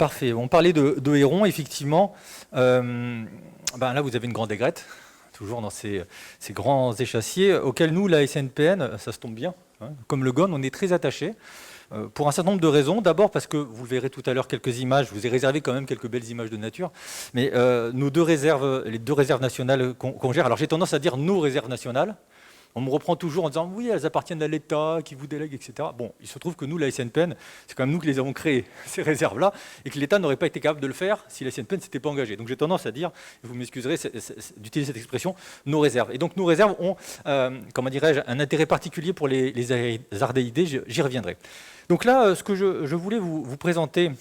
Parfait. On parlait de hérons, effectivement. Là, vous avez une grande aigrette, toujours dans ces grands échassiers, auxquels nous, la SNPN, ça se tombe bien, hein, comme le GON, on est très attachés, pour un certain nombre de raisons. D'abord parce que, vous verrez tout à l'heure quelques images, je vous ai réservé quand même quelques belles images de nature, mais nos deux réserves, les deux réserves nationales qu'on gère, alors j'ai tendance à dire nos réserves nationales. On me reprend toujours en disant « oui, elles appartiennent à l'État, qui vous délègue, etc. » Bon, il se trouve que nous, la SNPN, c'est quand même nous qui les avons créées, ces réserves-là, et que l'État n'aurait pas été capable de le faire si la SNPN ne s'était pas engagée. Donc j'ai tendance à dire, vous m'excuserez d'utiliser cette expression, nos réserves. Et donc nos réserves ont, comment dirais-je, un intérêt particulier pour les ardéidés, j'y reviendrai. Donc là, ce que je voulais vous présenter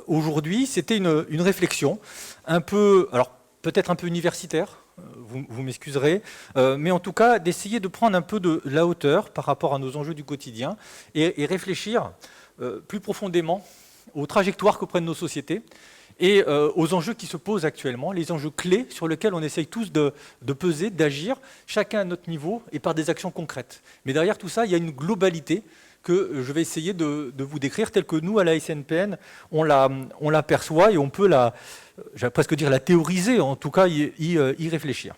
aujourd'hui, c'était une réflexion un peu, alors peut-être un peu universitaire, vous m'excuserez, mais en tout cas d'essayer de prendre un peu de la hauteur par rapport à nos enjeux du quotidien et réfléchir plus profondément aux trajectoires que prennent nos sociétés et aux enjeux qui se posent actuellement, les enjeux clés sur lesquels on essaye tous de peser, d'agir, chacun à notre niveau et par des actions concrètes. Mais derrière tout ça, il y a une globalité que je vais essayer de vous décrire telle que nous, à la SNPN, on l'aperçoit et on peut j'allais presque dire la théoriser, en tout cas y réfléchir.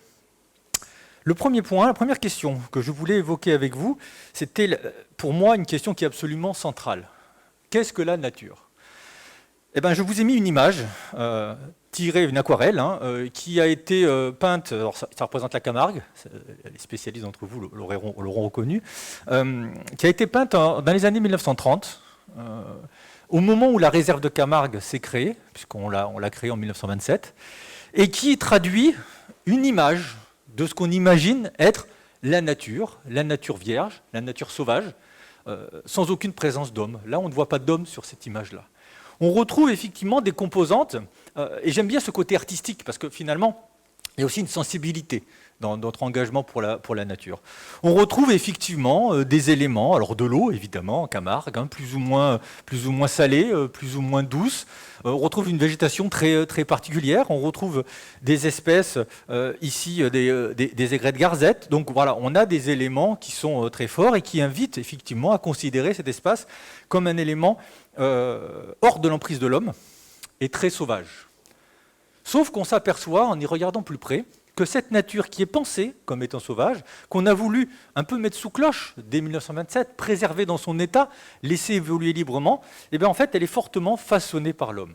Le premier point, la première question que je voulais évoquer avec vous, c'était pour moi une question qui est absolument centrale. Qu'est-ce que la nature ? Eh bien, je vous ai mis une image, une aquarelle, qui a été peinte, alors ça représente la Camargue, les spécialistes d'entre vous l'auront reconnu, qui a été peinte dans les années 1930, au moment où la réserve de Camargue s'est créée, puisqu'on l'a créée en 1927, et qui traduit une image de ce qu'on imagine être la nature vierge, la nature sauvage, sans aucune présence d'homme. Là, on ne voit pas d'homme sur cette image-là. On retrouve effectivement des composantes, et j'aime bien ce côté artistique, parce que finalement, il y a aussi une sensibilité dans notre engagement pour la nature. On retrouve effectivement des éléments, alors de l'eau évidemment, en Camargue, plus ou moins salée, plus ou moins douce. On retrouve une végétation très, très particulière, on retrouve des espèces, ici des aigrettes garzettes. Donc voilà, on a des éléments qui sont très forts et qui invitent effectivement à considérer cet espace comme un élément hors de l'emprise de l'homme et très sauvage. Sauf qu'on s'aperçoit, en y regardant plus près, que cette nature qui est pensée comme étant sauvage, qu'on a voulu un peu mettre sous cloche dès 1927, préserver dans son état, laisser évoluer librement, eh bien en fait elle est fortement façonnée par l'homme.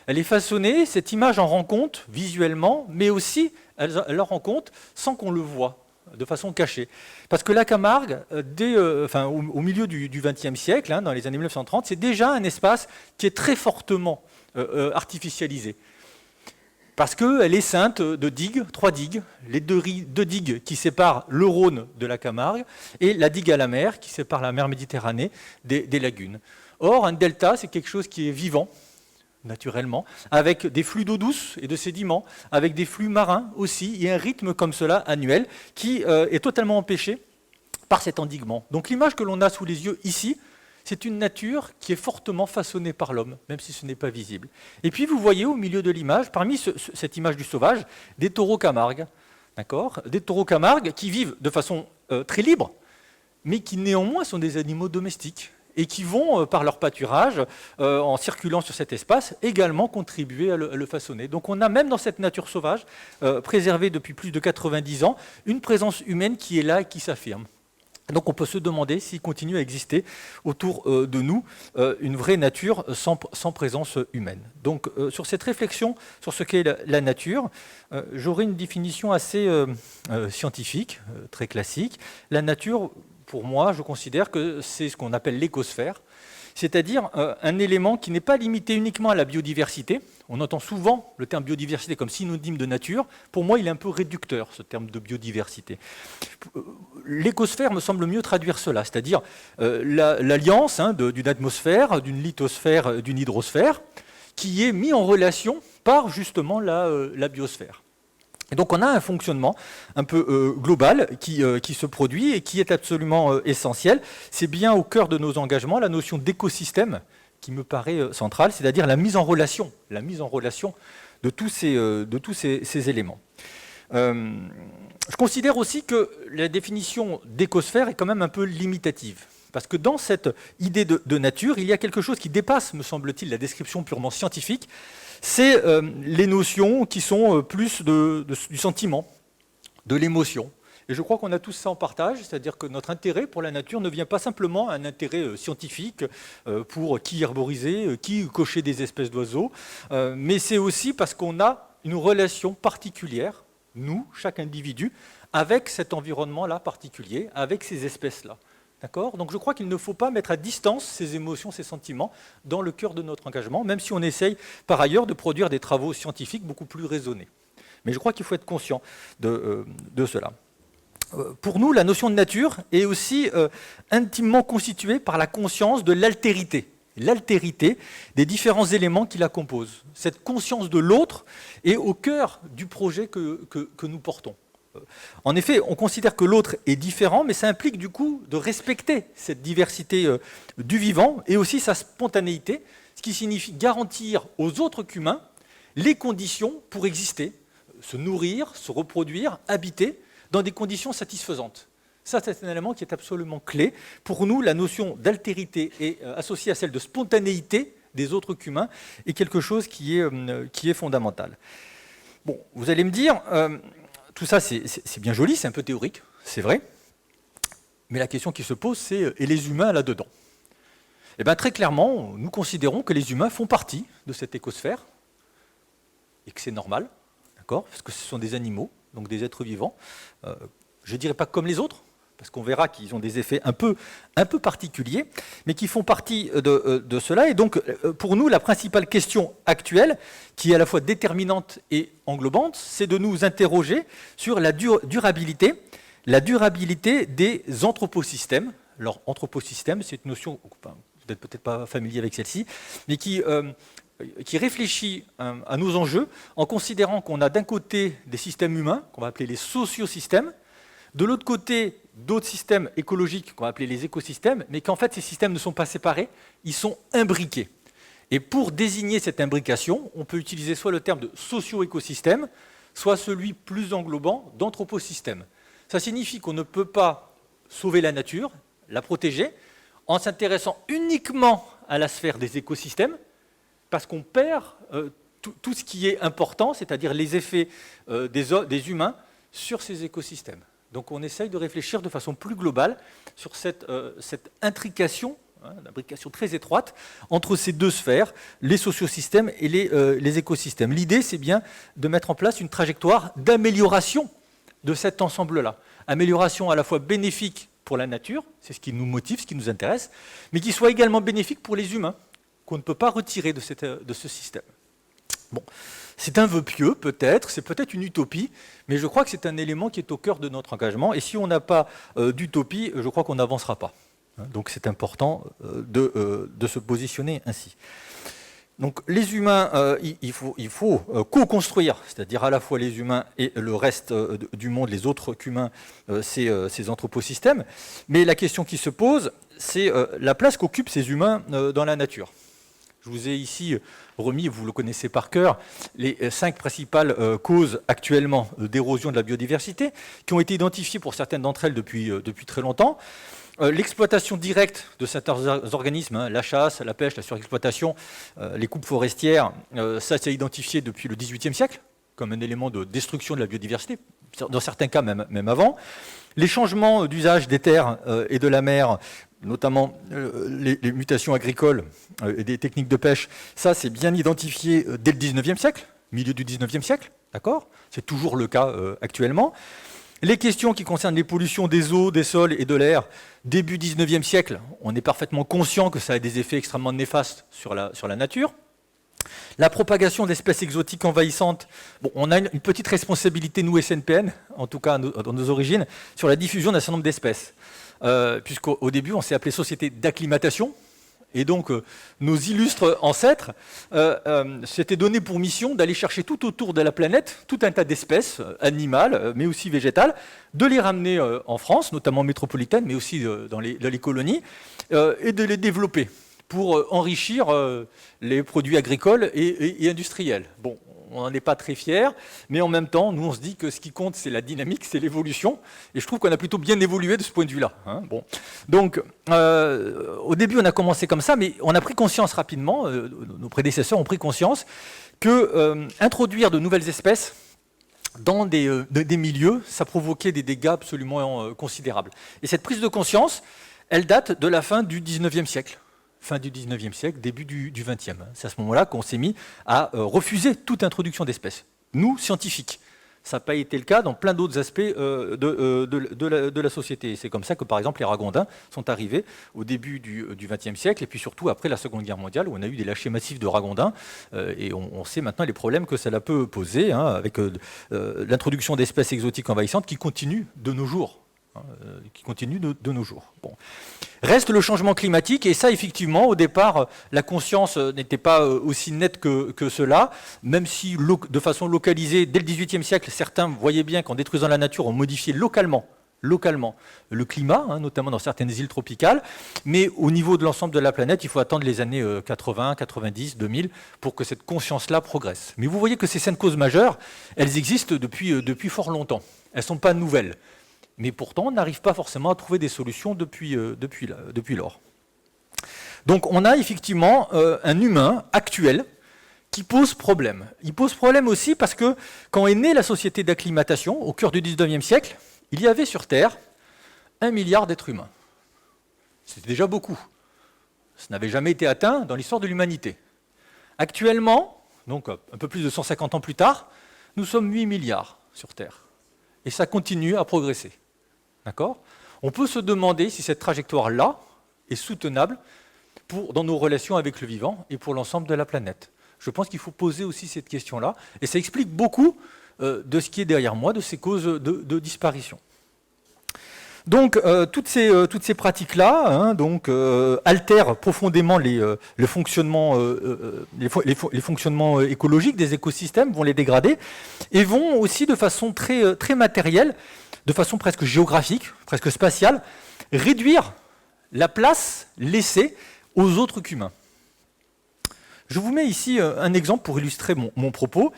Elle est façonnée, cette image en rend compte visuellement, mais aussi elle en rend compte sans qu'on le voie, de façon cachée. Parce que la Camargue, au milieu du XXe siècle, dans les années 1930, c'est déjà un espace qui est très fortement artificialisé. Parce qu'elle est ceinte de digues, 3 digues, les deux digues qui séparent le Rhône de la Camargue et la digue à la mer qui sépare la mer Méditerranée des lagunes. Or, un delta, c'est quelque chose qui est vivant, naturellement, avec des flux d'eau douce et de sédiments, avec des flux marins aussi, et un rythme comme cela annuel qui est totalement empêché par cet endiguement. Donc l'image que l'on a sous les yeux ici, c'est une nature qui est fortement façonnée par l'homme, même si ce n'est pas visible. Et puis vous voyez au milieu de l'image, parmi cette image du sauvage, des taureaux Camargue, d'accord ? Des taureaux Camargue qui vivent de façon très libre, mais qui néanmoins sont des animaux domestiques et qui vont, par leur pâturage, en circulant sur cet espace, également contribuer à le façonner. Donc on a même dans cette nature sauvage, préservée depuis plus de 90 ans, une présence humaine qui est là et qui s'affirme. Donc on peut se demander s'il continue à exister autour de nous une vraie nature sans présence humaine. Donc sur cette réflexion sur ce qu'est la nature, j'aurai une définition assez scientifique, très classique. La nature, pour moi, je considère que c'est ce qu'on appelle l'écosphère, c'est-à-dire un élément qui n'est pas limité uniquement à la biodiversité. On entend souvent le terme biodiversité comme synonyme de nature. Pour moi, il est un peu réducteur, ce terme de biodiversité. L'écosphère me semble mieux traduire cela, c'est-à-dire l'alliance d'une atmosphère, d'une lithosphère, d'une hydrosphère, qui est mise en relation par justement la biosphère. Et donc on a un fonctionnement un peu global qui se produit et qui est absolument essentiel. C'est bien au cœur de nos engagements la notion d'écosystème qui me paraît centrale, c'est-à-dire la mise en relation de tous ces éléments. Je considère aussi que la définition d'écosphère est quand même un peu limitative. Parce que dans cette idée de nature, il y a quelque chose qui dépasse, me semble-t-il, la description purement scientifique. C'est les notions qui sont plus du sentiment, de l'émotion. Et je crois qu'on a tous ça en partage, c'est-à-dire que notre intérêt pour la nature ne vient pas simplement un intérêt scientifique pour qui herboriser, qui cocher des espèces d'oiseaux, mais c'est aussi parce qu'on a une relation particulière, nous, chaque individu, avec cet environnement-là particulier, avec ces espèces-là. D'accord ? Donc je crois qu'il ne faut pas mettre à distance ces émotions, ces sentiments dans le cœur de notre engagement, même si on essaye par ailleurs de produire des travaux scientifiques beaucoup plus raisonnés. Mais je crois qu'il faut être conscient de cela. Pour nous, la notion de nature est aussi intimement constituée par la conscience de l'altérité des différents éléments qui la composent. Cette conscience de l'autre est au cœur du projet que nous portons. En effet, on considère que l'autre est différent, mais ça implique du coup de respecter cette diversité du vivant et aussi sa spontanéité, ce qui signifie garantir aux autres qu'humains les conditions pour exister, se nourrir, se reproduire, habiter, dans des conditions satisfaisantes. Ça, c'est un élément qui est absolument clé. Pour nous, la notion d'altérité est associée à celle de spontanéité des autres qu'humains est quelque chose qui est fondamental. Bon, vous allez me dire, tout ça c'est bien joli, c'est un peu théorique, c'est vrai, mais la question qui se pose, c'est et les humains là-dedans ? Eh bien, très clairement, nous considérons que les humains font partie de cette écosphère et que c'est normal, d'accord, parce que ce sont des animaux, donc des êtres vivants, je ne dirais pas comme les autres, parce qu'on verra qu'ils ont des effets un peu particuliers, mais qui font partie de cela. Et donc, pour nous, la principale question actuelle, qui est à la fois déterminante et englobante, c'est de nous interroger sur la durabilité des anthroposystèmes. Alors, anthroposystème, c'est une notion, vous n'êtes peut-être pas familier avec celle-ci, mais qui réfléchit à nos enjeux en considérant qu'on a d'un côté des systèmes humains, qu'on va appeler les sociosystèmes, de l'autre côté d'autres systèmes écologiques qu'on va appeler les écosystèmes, mais qu'en fait ces systèmes ne sont pas séparés, ils sont imbriqués. Et pour désigner cette imbrication, on peut utiliser soit le terme de socio-écosystème, soit celui plus englobant d'anthroposystème. Ça signifie qu'on ne peut pas sauver la nature, la protéger, en s'intéressant uniquement à la sphère des écosystèmes, parce qu'on perd tout ce qui est important, c'est-à-dire les effets des humains sur ces écosystèmes. Donc on essaye de réfléchir de façon plus globale sur cette intrication, une imbrication très étroite entre ces deux sphères, les sociosystèmes et les écosystèmes. L'idée, c'est bien de mettre en place une trajectoire d'amélioration de cet ensemble-là. Amélioration à la fois bénéfique pour la nature, c'est ce qui nous motive, ce qui nous intéresse, mais qui soit également bénéfique pour les humains, qu'on ne peut pas retirer de ce système. Bon, c'est un vœu pieux, peut-être, c'est peut-être une utopie, mais je crois que c'est un élément qui est au cœur de notre engagement, et si on n'a pas d'utopie, je crois qu'on n'avancera pas. Donc c'est important de se positionner ainsi. Donc les humains, il faut co-construire, c'est-à-dire à la fois les humains et le reste du monde, les autres qu'humains, ces anthroposystèmes, mais la question qui se pose, c'est la place qu'occupent ces humains dans la nature. Je vous ai ici remis, vous le connaissez par cœur, les 5 principales causes actuellement d'érosion de la biodiversité, qui ont été identifiées pour certaines d'entre elles depuis très longtemps. L'exploitation directe de certains organismes, la chasse, la pêche, la surexploitation, les coupes forestières, ça s'est identifié depuis le XVIIIe siècle comme un élément de destruction de la biodiversité, dans certains cas même avant. Les changements d'usage des terres et de la mer, notamment les mutations agricoles et des techniques de pêche, ça c'est bien identifié dès le XIXe siècle, milieu du XIXe siècle, d'accord ? C'est toujours le cas actuellement. Les questions qui concernent les pollutions des eaux, des sols et de l'air, début XIXe siècle, on est parfaitement conscient que ça a des effets extrêmement néfastes sur la nature. La propagation d'espèces exotiques envahissantes, bon, on a une petite responsabilité, nous, SNPN, en tout cas dans nos origines, sur la diffusion d'un certain nombre d'espèces. Puisqu'au début, on s'est appelé Société d'acclimatation, et donc nos illustres ancêtres s'étaient donné pour mission d'aller chercher tout autour de la planète tout un tas d'espèces animales, mais aussi végétales, de les ramener en France, notamment métropolitaine, mais aussi dans les colonies, et de les développer. pour enrichir les produits agricoles et industriels. Bon, on n'en est pas très fiers, mais en même temps, nous, on se dit que ce qui compte, c'est la dynamique, c'est l'évolution, et je trouve qu'on a plutôt bien évolué de ce point de vue-là. Hein. Bon. Donc, au début, on a commencé comme ça, mais on a pris conscience rapidement, nos prédécesseurs ont pris conscience, que introduire de nouvelles espèces dans des milieux, ça provoquait des dégâts absolument considérables. Et cette prise de conscience, elle date de la fin du 19e siècle. Fin du 19e siècle, début du 20e. C'est à ce moment-là qu'on s'est mis à refuser toute introduction d'espèces. Nous, scientifiques. Ça n'a pas été le cas dans plein d'autres aspects de la société. C'est comme ça que, par exemple, les ragondins sont arrivés au début du XXe siècle, et puis surtout après la Seconde Guerre mondiale, où on a eu des lâchers massifs de ragondins, et on sait maintenant les problèmes que cela peut poser, hein, avec l'introduction d'espèces exotiques envahissantes qui continuent de nos jours. De nos jours. Bon. Reste le changement climatique, et ça, effectivement, au départ, la conscience n'était pas aussi nette que cela, même si, de façon localisée, dès le XVIIIe siècle, certains voyaient bien qu'en détruisant la nature, on modifiait localement le climat, hein, notamment dans certaines îles tropicales, mais au niveau de l'ensemble de la planète, il faut attendre les années 80, 90, 2000 pour que cette conscience-là progresse. Mais vous voyez que ces 5 causes majeures, elles existent depuis fort longtemps. Elles ne sont pas nouvelles. Mais pourtant, on n'arrive pas forcément à trouver des solutions depuis lors. Donc on a effectivement un humain actuel qui pose problème. Il pose problème aussi parce que quand est née la société d'acclimatation, au cœur du 19e siècle, il y avait sur Terre 1 milliard d'êtres humains. C'était déjà beaucoup. Ça n'avait jamais été atteint dans l'histoire de l'humanité. Actuellement, donc un peu plus de 150 ans plus tard, nous sommes 8 milliards sur Terre. Et ça continue à progresser. D'accord ? On peut se demander si cette trajectoire-là est soutenable dans nos relations avec le vivant et pour l'ensemble de la planète. Je pense qu'il faut poser aussi cette question-là, et ça explique beaucoup de ce qui est derrière moi, de ces causes de disparition. Donc, toutes ces pratiques-là, hein, altèrent profondément les fonctionnements écologiques des écosystèmes, vont les dégrader, et vont aussi de façon très, très matérielle, de façon presque géographique, presque spatiale, réduire la place laissée aux autres qu'humains. Je vous mets ici un exemple pour illustrer mon propos,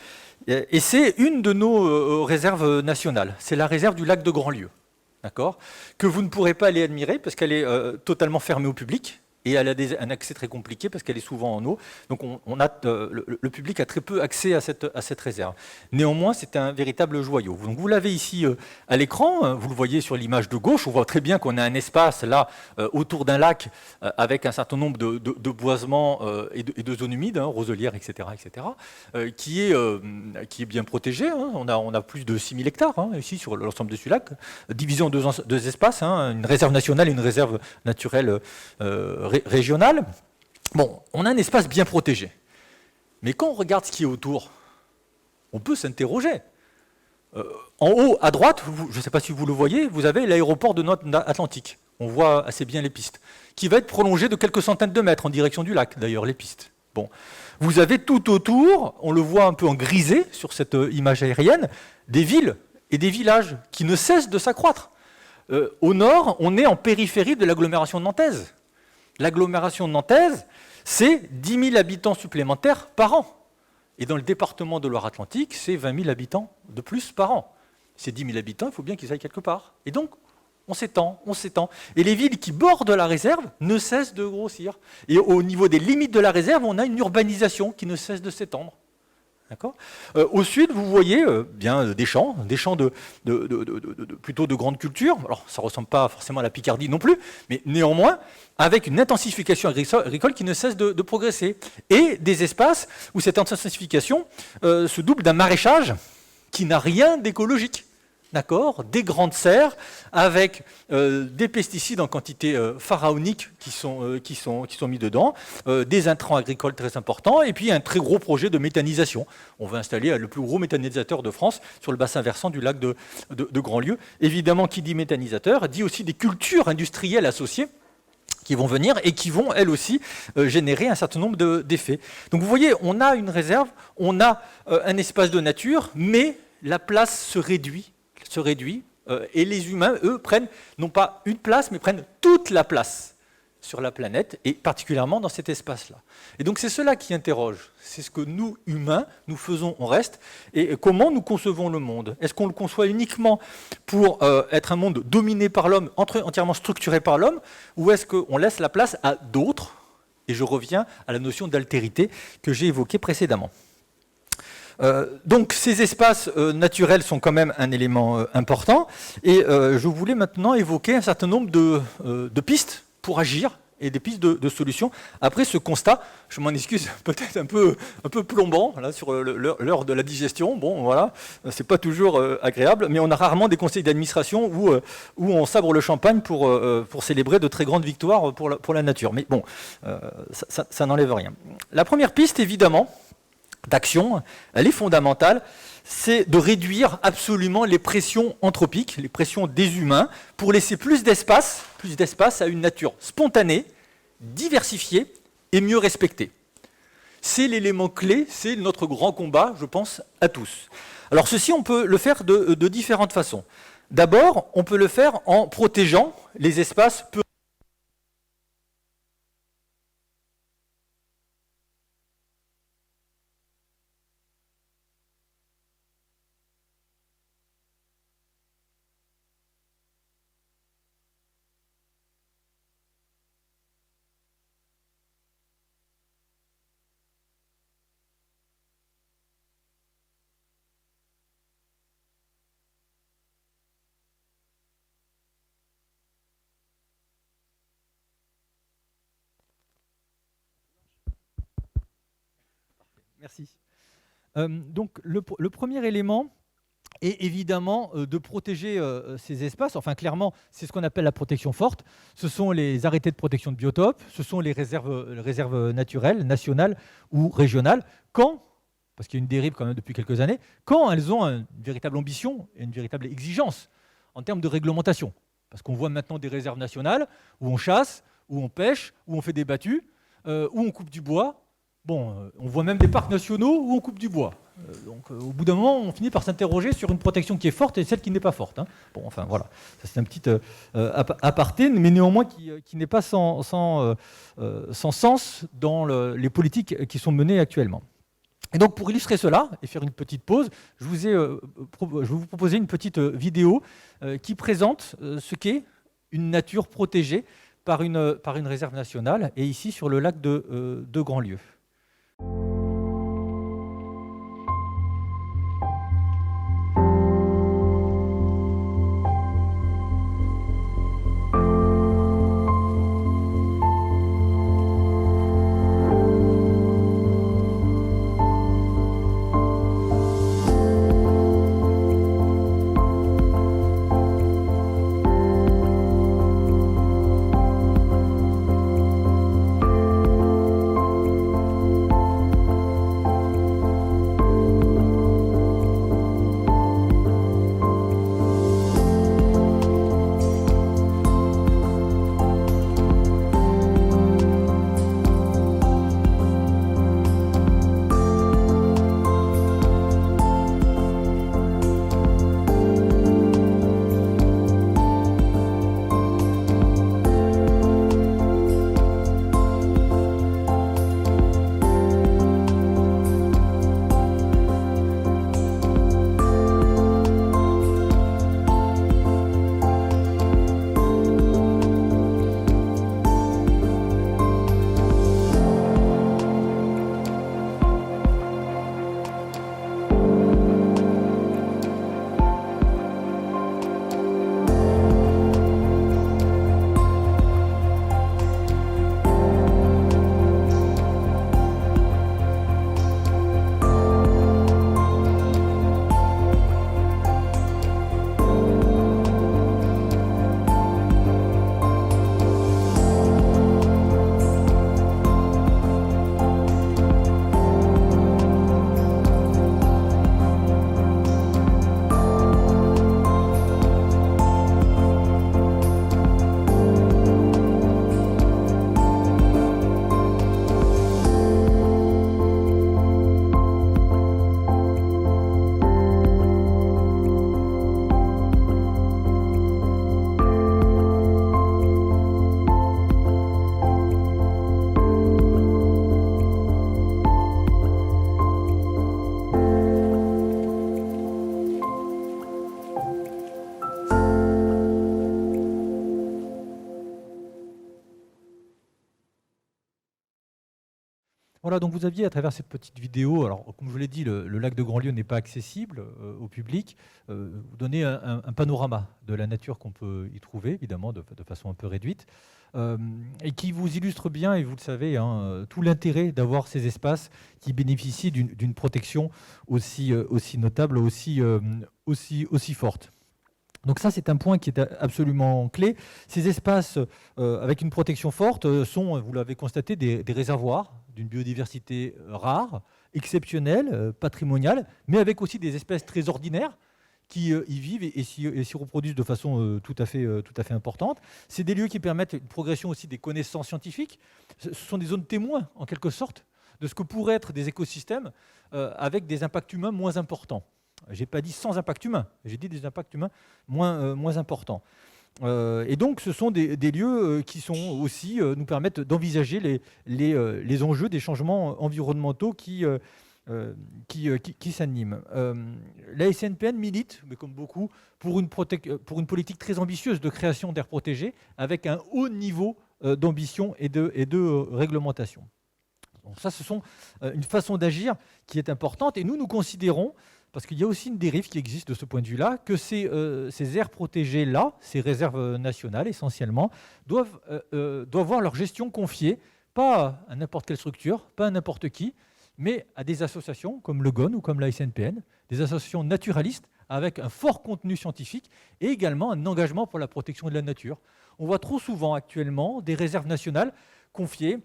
et c'est une de nos réserves nationales. C'est la réserve du lac de Grandlieu, d'accord, que vous ne pourrez pas aller admirer parce qu'elle est totalement fermée au public. Et elle a un accès très compliqué parce qu'elle est souvent en eau. Donc le public a très peu accès à cette réserve. Néanmoins, c'est un véritable joyau. Donc vous l'avez ici à l'écran, vous le voyez sur l'image de gauche. On voit très bien qu'on a un espace là autour d'un lac avec un certain nombre de boisements et de zones humides, hein, roselières, etc., qui est bien protégé. Hein. On a plus de 6000 hectares hein, ici sur l'ensemble de ce lac, divisé en deux espaces, hein, une réserve nationale et une réserve naturelle régionale. Bon, on a un espace bien protégé. Mais quand on regarde ce qui est autour, on peut s'interroger. En haut, à droite, je ne sais pas si vous le voyez, vous avez l'aéroport de Nantes-Atlantique. On voit assez bien les pistes, qui va être prolongé de quelques centaines de mètres en direction du lac, d'ailleurs, les pistes. Bon. Vous avez tout autour, on le voit un peu en grisé sur cette image aérienne, des villes et des villages qui ne cessent de s'accroître. Au nord, on est en périphérie de l'agglomération nantaise. L'agglomération nantaise, c'est 10 000 habitants supplémentaires par an. Et dans le département de Loire-Atlantique, c'est 20 000 habitants de plus par an. Ces 10 000 habitants, il faut bien qu'ils aillent quelque part. Et donc, on s'étend. Et les villes qui bordent la réserve ne cessent de grossir. Et au niveau des limites de la réserve, on a une urbanisation qui ne cesse de s'étendre. D'accord ? Au sud, vous voyez bien des champs plutôt de grande culture. Alors, ça ne ressemble pas forcément à la Picardie non plus, mais néanmoins, avec une intensification agricole qui ne cesse de progresser. Et des espaces où cette intensification se double d'un maraîchage qui n'a rien d'écologique. D'accord, des grandes serres avec des pesticides en quantité pharaonique qui sont mis dedans, des intrants agricoles très importants, et puis un très gros projet de méthanisation. On va installer le plus gros méthanisateur de France sur le bassin versant du lac de Grandlieu. Évidemment, qui dit méthanisateur, dit aussi des cultures industrielles associées qui vont venir et qui vont, elles aussi, générer un certain nombre d'effets. Donc vous voyez, on a une réserve, on a un espace de nature, mais la place se réduit, et les humains, eux, prennent non pas une place, mais prennent toute la place sur la planète, et particulièrement dans cet espace-là. Et donc c'est cela qui interroge. C'est ce que nous, humains, nous faisons, on reste, et comment nous concevons le monde. Est-ce qu'on le conçoit uniquement pour être un monde dominé par l'homme, entièrement structuré par l'homme, ou est-ce qu'on laisse la place à d'autres? Et je reviens à la notion d'altérité que j'ai évoquée précédemment. Donc ces espaces naturels sont quand même un élément important, et je voulais maintenant évoquer un certain nombre de pistes pour agir et des pistes de solutions. Après ce constat, je m'en excuse, peut-être un peu plombant là, sur l'heure de la digestion. Bon, voilà, c'est pas toujours agréable, mais on a rarement des conseils d'administration où on sabre le champagne pour célébrer de très grandes victoires pour la nature. Mais bon, ça n'enlève rien. La première piste, évidemment, d'action, elle est fondamentale, c'est de réduire absolument les pressions anthropiques, les pressions des humains, pour laisser plus d'espace à une nature spontanée, diversifiée et mieux respectée. C'est l'élément clé, c'est notre grand combat, je pense, à tous. Alors ceci, on peut le faire de différentes façons. D'abord, on peut le faire en protégeant les espaces peu. Merci. Donc le premier élément est évidemment de protéger ces espaces. Enfin, clairement, c'est ce qu'on appelle la protection forte. Ce sont les arrêtés de protection de biotopes, ce sont les réserves naturelles, nationales ou régionales. Quand, parce qu'il y a une dérive quand même depuis quelques années, quand elles ont une véritable ambition et une véritable exigence en termes de réglementation. Parce qu'on voit maintenant des réserves nationales où on chasse, où on pêche, où on fait des battues, où on coupe du bois. Bon, on voit même des parcs nationaux où on coupe du bois. Donc, au bout d'un moment, on finit par s'interroger sur une protection qui est forte et celle qui n'est pas forte. Hein. Bon, enfin, voilà. Ça, c'est un petit aparté, mais néanmoins qui n'est pas sans sens dans les politiques qui sont menées actuellement. Et donc, pour illustrer cela et faire une petite pause, je vais vous proposer une petite vidéo qui présente ce qu'est une nature protégée par une réserve nationale, et ici sur le lac de Grandlieu. Voilà, donc vous aviez à travers cette petite vidéo, alors comme je vous l'ai dit, le lac de Grandlieu n'est pas accessible au public, vous donnez un panorama de la nature qu'on peut y trouver, évidemment, de façon un peu réduite, et qui vous illustre bien, et vous le savez, hein, tout l'intérêt d'avoir ces espaces qui bénéficient d'une protection aussi notable, aussi forte. Donc ça, c'est un point qui est absolument clé. Ces espaces avec une protection forte sont, vous l'avez constaté, des réservoirs d'une biodiversité rare, exceptionnelle, patrimoniale, mais avec aussi des espèces très ordinaires qui y vivent et s'y reproduisent de façon tout à fait importante. C'est des lieux qui permettent une progression aussi des connaissances scientifiques. Ce sont des zones témoins, en quelque sorte, de ce que pourraient être des écosystèmes avec des impacts humains moins importants. Je n'ai pas dit sans impact humain, j'ai dit des impacts humains moins importants. Et donc, ce sont des lieux qui sont aussi, nous permettent d'envisager les enjeux des changements environnementaux qui s'animent. La SNPN milite, mais comme beaucoup, pour une politique très ambitieuse de création d'aires protégées, avec un haut niveau d'ambition et de réglementation. Donc ça, ce sont une façon d'agir qui est importante. Et nous considérons, parce qu'il y a aussi une dérive qui existe de ce point de vue-là, que ces aires protégées-là, ces réserves nationales essentiellement, doivent voir leur gestion confiée, pas à n'importe quelle structure, pas à n'importe qui, mais à des associations comme le GON ou comme la SNPN, des associations naturalistes avec un fort contenu scientifique et également un engagement pour la protection de la nature. On voit trop souvent actuellement des réserves nationales confiées,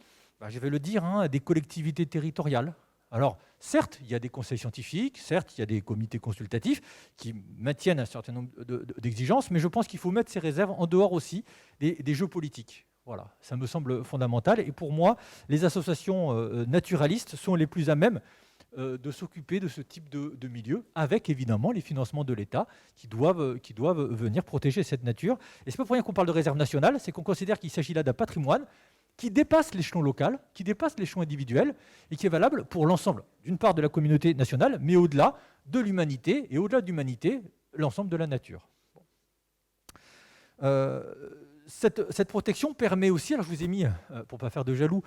je vais le dire, à des collectivités territoriales. Alors, certes, il y a des conseils scientifiques, certes, il y a des comités consultatifs qui maintiennent un certain nombre d'exigences, mais je pense qu'il faut mettre ces réserves en dehors aussi des jeux politiques. Voilà, ça me semble fondamental. Et pour moi, les associations naturalistes sont les plus à même de s'occuper de ce type de milieu, avec évidemment les financements de l'État qui doivent venir protéger cette nature. Et ce n'est pas pour rien qu'on parle de réserve nationale, c'est qu'on considère qu'il s'agit là d'un patrimoine qui dépasse l'échelon local, qui dépasse l'échelon individuel et qui est valable pour l'ensemble, d'une part de la communauté nationale, mais au-delà de l'humanité, et au-delà de l'humanité, l'ensemble de la nature. Cette protection permet aussi, alors je vous ai mis, pour ne pas faire de jaloux,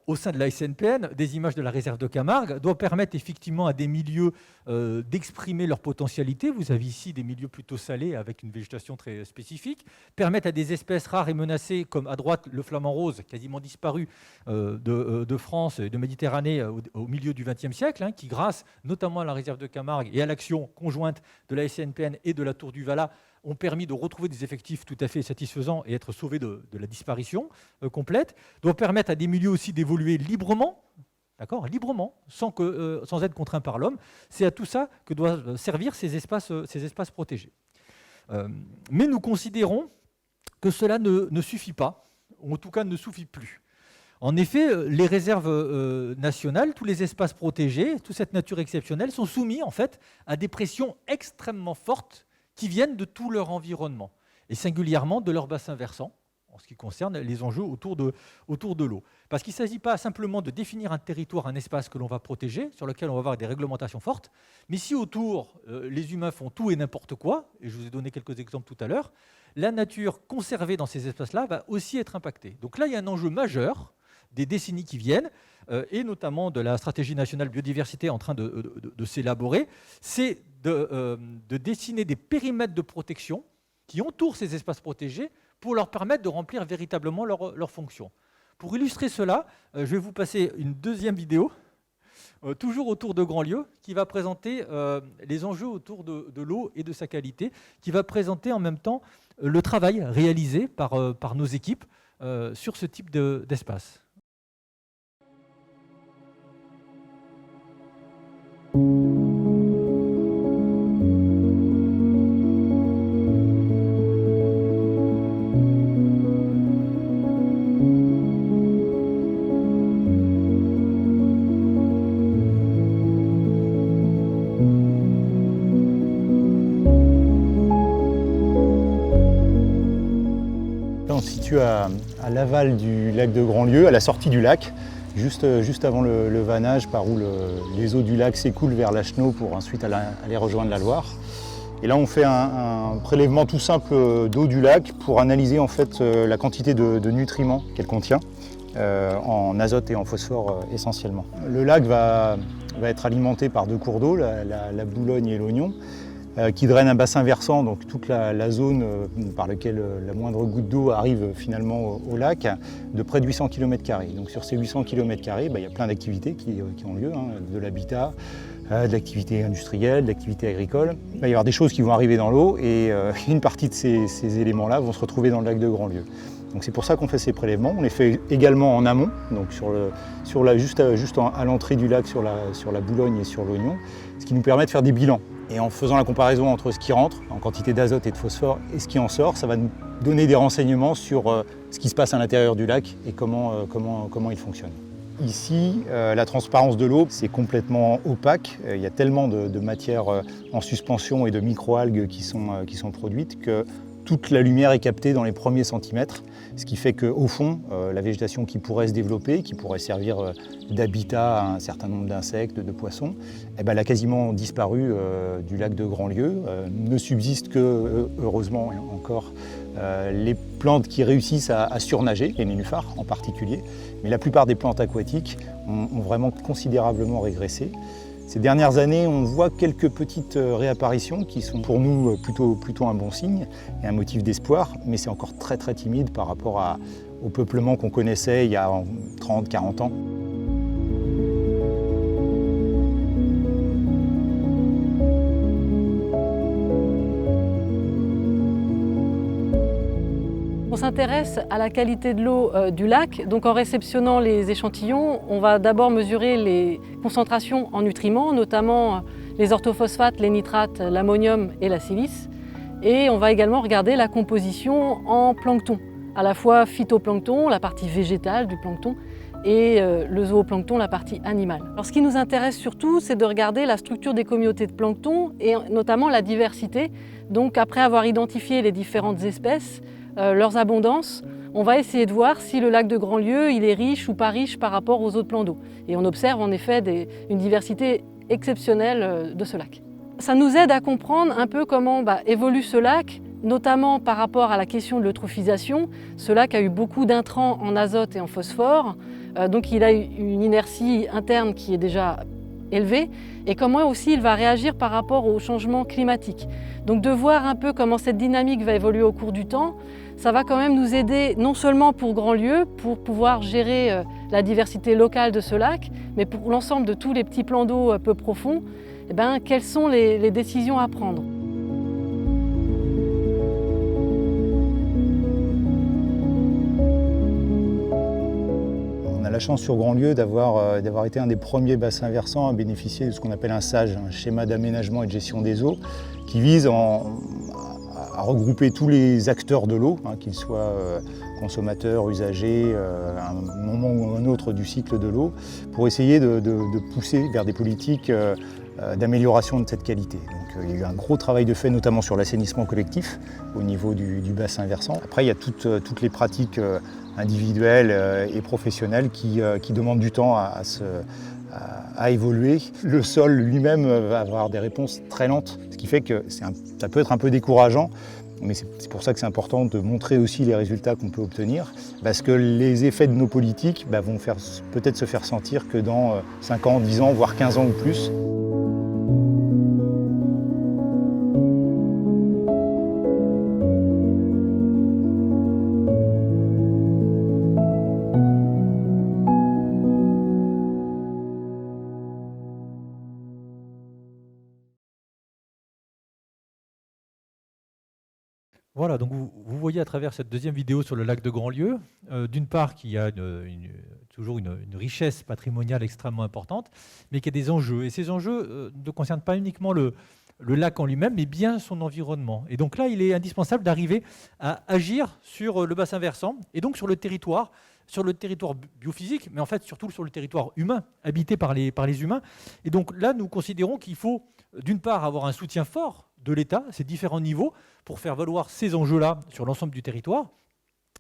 au sein de la SNPN, des images de la réserve de Camargue, doit permettre effectivement à des milieux d'exprimer leur potentialité. Vous avez ici des milieux plutôt salés avec une végétation très spécifique, permettent à des espèces rares et menacées, comme à droite le flamant rose, quasiment disparu de France et de Méditerranée au milieu du XXe siècle, qui grâce notamment à la réserve de Camargue et à l'action conjointe de la SNPN et de la Tour du Valat, ont permis de retrouver des effectifs tout à fait satisfaisants et être sauvés de la disparition complète, doit permettre à des milieux aussi d'évoluer librement, librement, sans être contraints par l'homme. C'est à tout ça que doivent servir ces espaces protégés. Mais nous considérons que cela ne suffit pas, ou en tout cas ne suffit plus. En effet, les réserves nationales, tous les espaces protégés, toute cette nature exceptionnelle sont soumis en fait à des pressions extrêmement fortes qui viennent de tout leur environnement, et singulièrement de leur bassin versant, en ce qui concerne les enjeux autour de l'eau. Parce qu'il ne s'agit pas simplement de définir un territoire, un espace que l'on va protéger, sur lequel on va avoir des réglementations fortes, mais si autour, les humains font tout et n'importe quoi, et je vous ai donné quelques exemples tout à l'heure, la nature conservée dans ces espaces-là va aussi être impactée. Donc là, il y a un enjeu majeur des décennies qui viennent, et notamment de la stratégie nationale biodiversité en train de s'élaborer, c'est de dessiner des périmètres de protection qui entourent ces espaces protégés pour leur permettre de remplir véritablement leur fonction. Pour illustrer cela, je vais vous passer une deuxième vidéo, toujours autour de Grandlieu, qui va présenter les enjeux autour de l'eau et de sa qualité, qui va présenter en même temps le travail réalisé par nos équipes sur ce type d'espace. On se situe à l'aval du lac de Grandlieu, à la sortie du lac, juste avant le vannage par où les eaux du lac s'écoulent vers la Chenot pour ensuite aller rejoindre la Loire. Et là on fait un prélèvement tout simple d'eau du lac pour analyser en fait la quantité de nutriments qu'elle contient. en azote et en phosphore essentiellement. Le lac va être alimenté par 2 cours d'eau, la Boulogne et l'Ognon, qui drainent un bassin versant, donc toute la zone par laquelle la moindre goutte d'eau arrive finalement au lac, de près de 800 km². Donc sur ces 800 km², il y a plein d'activités qui ont lieu, de l'habitat, de l'activité industrielle, de l'activité agricole. Il va y avoir des choses qui vont arriver dans l'eau et une partie de ces éléments-là vont se retrouver dans le lac de Grandlieu. Donc c'est pour ça qu'on fait ces prélèvements. On les fait également en amont, donc juste à l'entrée du lac sur la Boulogne et sur l'Ognon, ce qui nous permet de faire des bilans. Et en faisant la comparaison entre ce qui rentre en quantité d'azote et de phosphore et ce qui en sort, ça va nous donner des renseignements sur ce qui se passe à l'intérieur du lac et comment il fonctionne. Ici, la transparence de l'eau, c'est complètement opaque. Il y a tellement de matières en suspension et de microalgues qui sont produites que toute la lumière est captée dans les premiers centimètres, ce qui fait qu'au fond, la végétation qui pourrait se développer, qui pourrait servir d'habitat à un certain nombre d'insectes, de poissons, elle a quasiment disparu du lac de Grandlieu. Ne subsistent que, heureusement encore, les plantes qui réussissent à surnager, les nénuphars en particulier, mais la plupart des plantes aquatiques ont vraiment considérablement régressé. Ces dernières années, on voit quelques petites réapparitions qui sont pour nous plutôt un bon signe et un motif d'espoir, mais c'est encore très timide par rapport au peuplement qu'on connaissait il y a 30-40 ans. On s'intéresse à la qualité de l'eau du lac. Donc en réceptionnant les échantillons, on va d'abord mesurer les concentrations en nutriments, notamment les orthophosphates, les nitrates, l'ammonium et la silice. Et on va également regarder la composition en plancton, à la fois phytoplancton, la partie végétale du plancton, et le zooplancton, la partie animale. Alors, ce qui nous intéresse surtout, c'est de regarder la structure des communautés de plancton et notamment la diversité. Donc après avoir identifié les différentes espèces, leurs abondances, on va essayer de voir si le lac de Grandlieu il est riche ou pas riche par rapport aux autres plans d'eau. Et on observe en effet une diversité exceptionnelle de ce lac. Ça nous aide à comprendre un peu comment évolue ce lac, notamment par rapport à la question de l'eutrophisation. Ce lac a eu beaucoup d'intrants en azote et en phosphore, donc il a une inertie interne qui est déjà élevée, et comment aussi il va réagir par rapport au changement climatique. Donc de voir un peu comment cette dynamique va évoluer au cours du temps, ça va quand même nous aider non seulement pour Grandlieu, pour pouvoir gérer la diversité locale de ce lac, mais pour l'ensemble de tous les petits plans d'eau peu profonds, quelles sont les décisions à prendre. On a la chance sur Grandlieu d'avoir été un des premiers bassins versants à bénéficier de ce qu'on appelle un SAGE, un schéma d'aménagement et de gestion des eaux, qui vise à regrouper tous les acteurs de l'eau, qu'ils soient consommateurs, usagers, à un moment ou un autre du cycle de l'eau, pour essayer de pousser vers des politiques d'amélioration de cette qualité. Donc, il y a eu un gros travail de fait, notamment sur l'assainissement collectif au niveau du bassin versant. Après, il y a toutes les pratiques individuelles et professionnelles qui demandent du temps à évoluer. Le sol lui-même va avoir des réponses très lentes, ce qui fait que ça peut être un peu décourageant, mais c'est pour ça que c'est important de montrer aussi les résultats qu'on peut obtenir, parce que les effets de nos politiques vont peut-être se faire sentir que dans 5 ans, 10 ans, voire 15 ans ou plus. Voilà, donc vous voyez à travers cette deuxième vidéo sur le lac de Grandlieu, d'une part qu'il y a toujours une richesse patrimoniale extrêmement importante, mais qu'il y a des enjeux. Et ces enjeux ne concernent pas uniquement le lac en lui-même, mais bien son environnement. Et donc là, il est indispensable d'arriver à agir sur le bassin versant, et donc sur le territoire biophysique, mais en fait surtout sur le territoire humain, habité par les humains. Et donc là, nous considérons qu'il faut, d'une part, avoir un soutien fort de l'État, ces différents niveaux, pour faire valoir ces enjeux-là sur l'ensemble du territoire.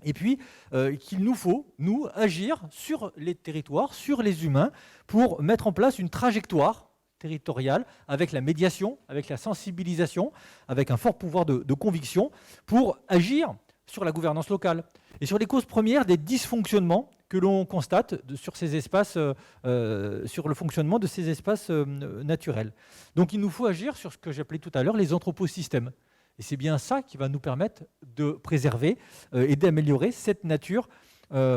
Et puis, qu'il nous faut, nous, agir sur les territoires, sur les humains, pour mettre en place une trajectoire territoriale avec la médiation, avec la sensibilisation, avec un fort pouvoir de conviction, pour agir sur la gouvernance locale et sur les causes premières des dysfonctionnements que l'on constate sur ces espaces, sur le fonctionnement de ces espaces naturels. Donc il nous faut agir sur ce que j'appelais tout à l'heure les anthroposystèmes. Et c'est bien ça qui va nous permettre de préserver et d'améliorer cette nature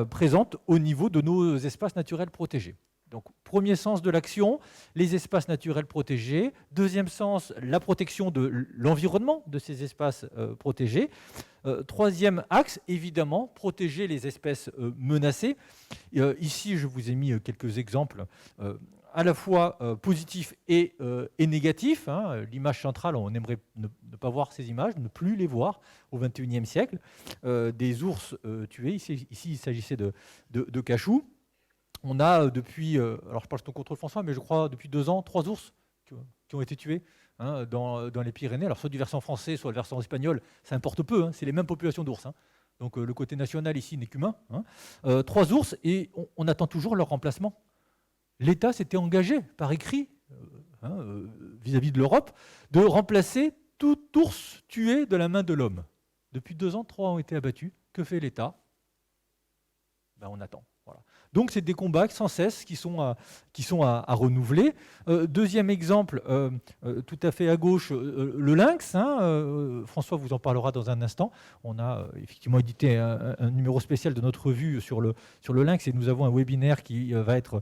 présente au niveau de nos espaces naturels protégés. Donc, premier sens de l'action, les espaces naturels protégés. Deuxième sens, la protection de l'environnement de ces espaces protégés. Troisième axe, évidemment, protéger les espèces menacées. Ici, je vous ai mis quelques exemples à la fois positifs et négatifs. L'image centrale, on aimerait ne pas voir ces images, ne plus les voir au XXIe siècle. Des ours tués, ici il s'agissait de cachous. On a depuis, alors je parle sous contrôle François, mais je crois depuis 2 ans, 3 ours qui ont été tués dans les Pyrénées. Alors soit du versant français, soit du versant espagnol, ça importe peu, c'est les mêmes populations d'ours. Donc le côté national ici n'est qu'humain. 3 ours et on attend toujours leur remplacement. L'État s'était engagé par écrit vis-à-vis de l'Europe de remplacer tout ours tué de la main de l'homme. Depuis 2 ans, 3 ont été abattus. Que fait l'État ? On attend. Voilà. Donc c'est des combats sans cesse qui sont à renouveler. Deuxième exemple, tout à fait à gauche, le lynx. François vous en parlera dans un instant. On a effectivement édité un numéro spécial de notre revue sur le lynx et nous avons un webinaire qui va être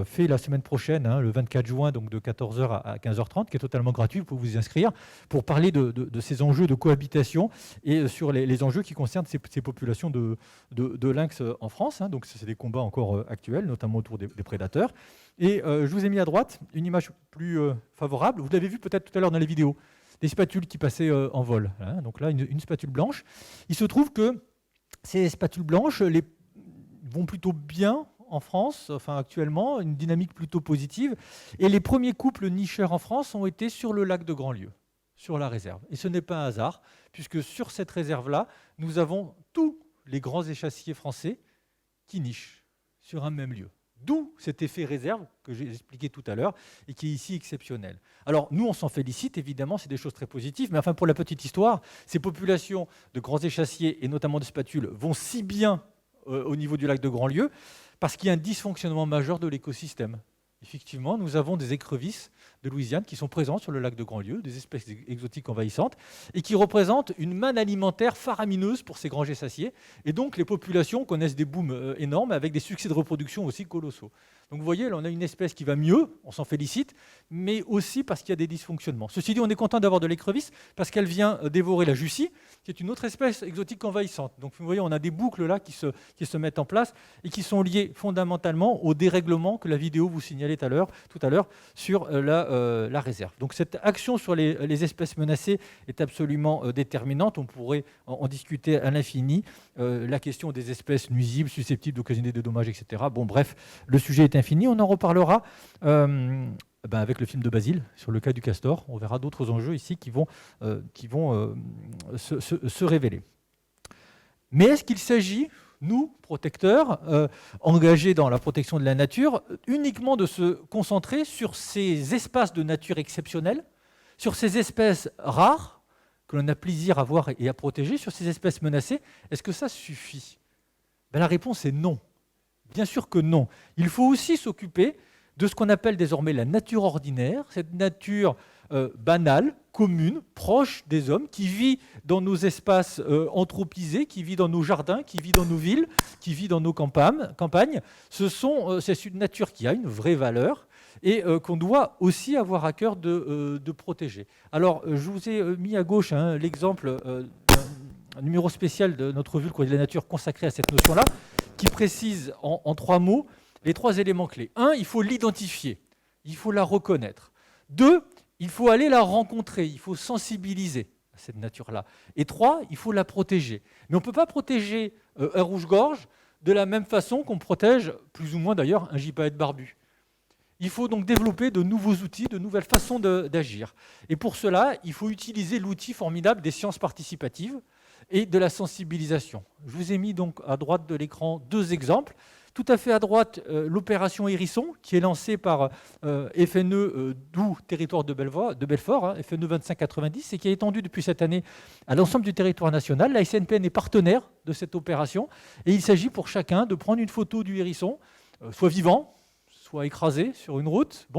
fait la semaine prochaine, le 24 juin, donc de 14h à 15h30, qui est totalement gratuit. Vous pouvez vous y inscrire pour parler de ces enjeux de cohabitation et sur les enjeux qui concernent ces populations de lynx en France. Donc c'est des combats encore actuels, notamment autour des prédateurs. Et je vous ai mis à droite une image plus favorable. Vous l'avez vu peut-être tout à l'heure dans les vidéos, des spatules qui passaient en vol. Donc là, une spatule blanche. Il se trouve que ces spatules blanches vont plutôt bien en France, enfin actuellement, une dynamique plutôt positive. Et les premiers couples nicheurs en France ont été sur le lac de Grandlieu, sur la réserve. Et ce n'est pas un hasard, puisque sur cette réserve-là, nous avons tous les grands échassiers français qui nichent sur un même lieu. D'où cet effet réserve que j'ai expliqué tout à l'heure et qui est ici exceptionnel. Alors nous, on s'en félicite, évidemment, c'est des choses très positives, mais enfin pour la petite histoire, ces populations de grands échassiers et notamment de spatules vont si bien au niveau du lac de Grandlieu parce qu'il y a un dysfonctionnement majeur de l'écosystème. Effectivement, nous avons des écrevisses de Louisiane qui sont présentes sur le lac de Grandlieu, des espèces exotiques envahissantes, et qui représentent une manne alimentaire faramineuse pour ces grands gésaciers. Et donc, les populations connaissent des booms énormes avec des succès de reproduction aussi colossaux. Donc, vous voyez, là, on a une espèce qui va mieux, on s'en félicite, mais aussi parce qu'il y a des dysfonctionnements. Ceci dit, on est content d'avoir de l'écrevisse parce qu'elle vient dévorer la jussie, qui est une autre espèce exotique envahissante. Donc, vous voyez, on a des boucles là qui se mettent en place et qui sont liées fondamentalement au dérèglement que la vidéo vous signalait tout à l'heure sur la réserve. Donc cette action sur les espèces menacées est absolument déterminante. On pourrait en discuter à l'infini. La question des espèces nuisibles, susceptibles d'occasionner des dommages, etc. Bon, bref, le sujet est infini. On en reparlera avec le film de Basile sur le cas du castor. On verra d'autres enjeux ici qui vont se révéler. Mais est-ce qu'il s'agit, nous, protecteurs, engagés dans la protection de la nature, uniquement de se concentrer sur ces espaces de nature exceptionnels, sur ces espèces rares que l'on a plaisir à voir et à protéger, sur ces espèces menacées? Est-ce que ça suffit? La réponse est non. Bien sûr que non. Il faut aussi s'occuper de ce qu'on appelle désormais la nature ordinaire, cette nature banale, commune, proche des hommes, qui vit dans nos espaces anthropisés, qui vit dans nos jardins, qui vit dans nos villes, qui vit dans nos campagnes. C'est une nature qui a une vraie valeur et qu'on doit aussi avoir à cœur de protéger. Alors, je vous ai mis à gauche l'exemple d'un numéro spécial de notre revue Le Courrier de la Nature consacré à cette notion-là, qui précise en 3 mots les 3 éléments clés. 1, il faut l'identifier, il faut la reconnaître. 2, il faut aller la rencontrer, il faut sensibiliser à cette nature-là. Et 3, il faut la protéger. Mais on ne peut pas protéger un rouge-gorge de la même façon qu'on protège, plus ou moins d'ailleurs, un gypaète barbu. Il faut donc développer de nouveaux outils, de nouvelles façons d'agir. Et pour cela, il faut utiliser l'outil formidable des sciences participatives et de la sensibilisation. Je vous ai mis donc à droite de l'écran 2 exemples. Tout à fait à droite, l'opération Hérisson, qui est lancée par FNE Doubs, territoire de Belfort, hein, FNE 2590, et qui est étendue depuis cette année à l'ensemble du territoire national. La SNPN est partenaire de cette opération, et il s'agit pour chacun de prendre une photo du hérisson, soit vivant, soit écrasé sur une route,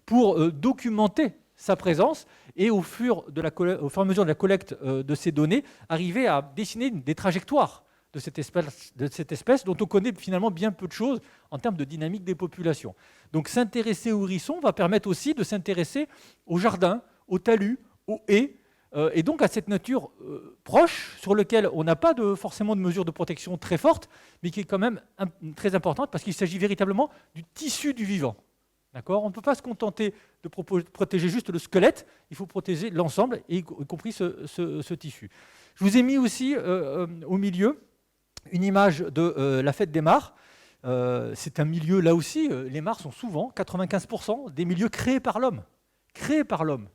pour documenter sa présence et au fur et à mesure de la collecte de ces données, arriver à dessiner des trajectoires de cette espèce dont on connaît finalement bien peu de choses en termes de dynamique des populations. Donc s'intéresser aux hérissons va permettre aussi de s'intéresser aux jardins, aux talus, aux haies, et donc à cette nature proche sur laquelle on n'a pas forcément de mesures de protection très fortes, mais qui est quand même très importante parce qu'il s'agit véritablement du tissu du vivant. D'accord ? On ne peut pas se contenter de protéger juste le squelette, il faut protéger l'ensemble, y compris ce tissu. Je vous ai mis aussi au milieu une image de la fête des mares. C'est un milieu, là aussi, les mares sont souvent, 95%, des milieux créés par l'homme. Créés par l'homme,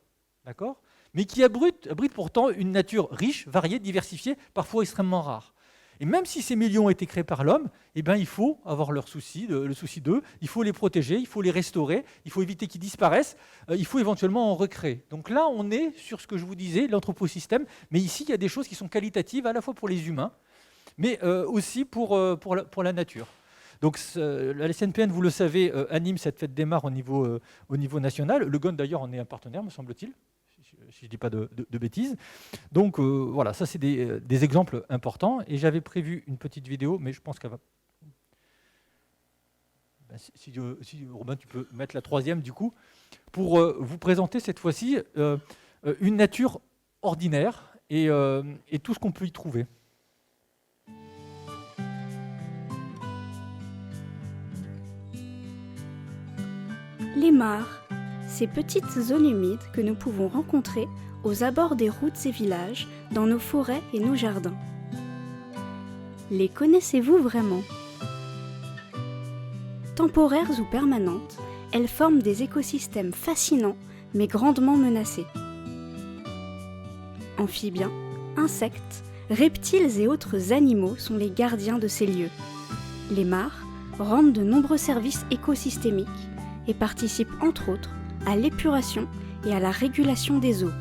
d'accord ? Mais qui abritent pourtant une nature riche, variée, diversifiée, parfois extrêmement rare. Et même si ces milieux ont été créés par l'homme, eh ben, il faut avoir le souci d'eux, il faut les protéger, il faut les restaurer, il faut éviter qu'ils disparaissent, il faut éventuellement en recréer. Donc là, on est sur ce que je vous disais, l'anthroposystème, mais ici, il y a des choses qui sont qualitatives à la fois pour les humains, mais aussi pour la nature. Donc la SNPN, vous le savez, anime cette fête des mares au niveau national. Le GON, d'ailleurs, en est un partenaire, me semble-t-il, si je ne dis pas de bêtises. Donc voilà, ça c'est des exemples importants. Et j'avais prévu une petite vidéo, mais je pense qu'elle va... Si Robin, tu peux mettre la troisième du coup, pour vous présenter cette fois-ci une nature ordinaire et tout ce qu'on peut y trouver. Les mares, ces petites zones humides que nous pouvons rencontrer aux abords des routes et villages, dans nos forêts et nos jardins. Les connaissez-vous vraiment ? Temporaires ou permanentes, elles forment des écosystèmes fascinants mais grandement menacés. Amphibiens, insectes, reptiles et autres animaux sont les gardiens de ces lieux. Les mares rendent de nombreux services écosystémiques et participent entre autres à l'épuration et à la régulation des eaux.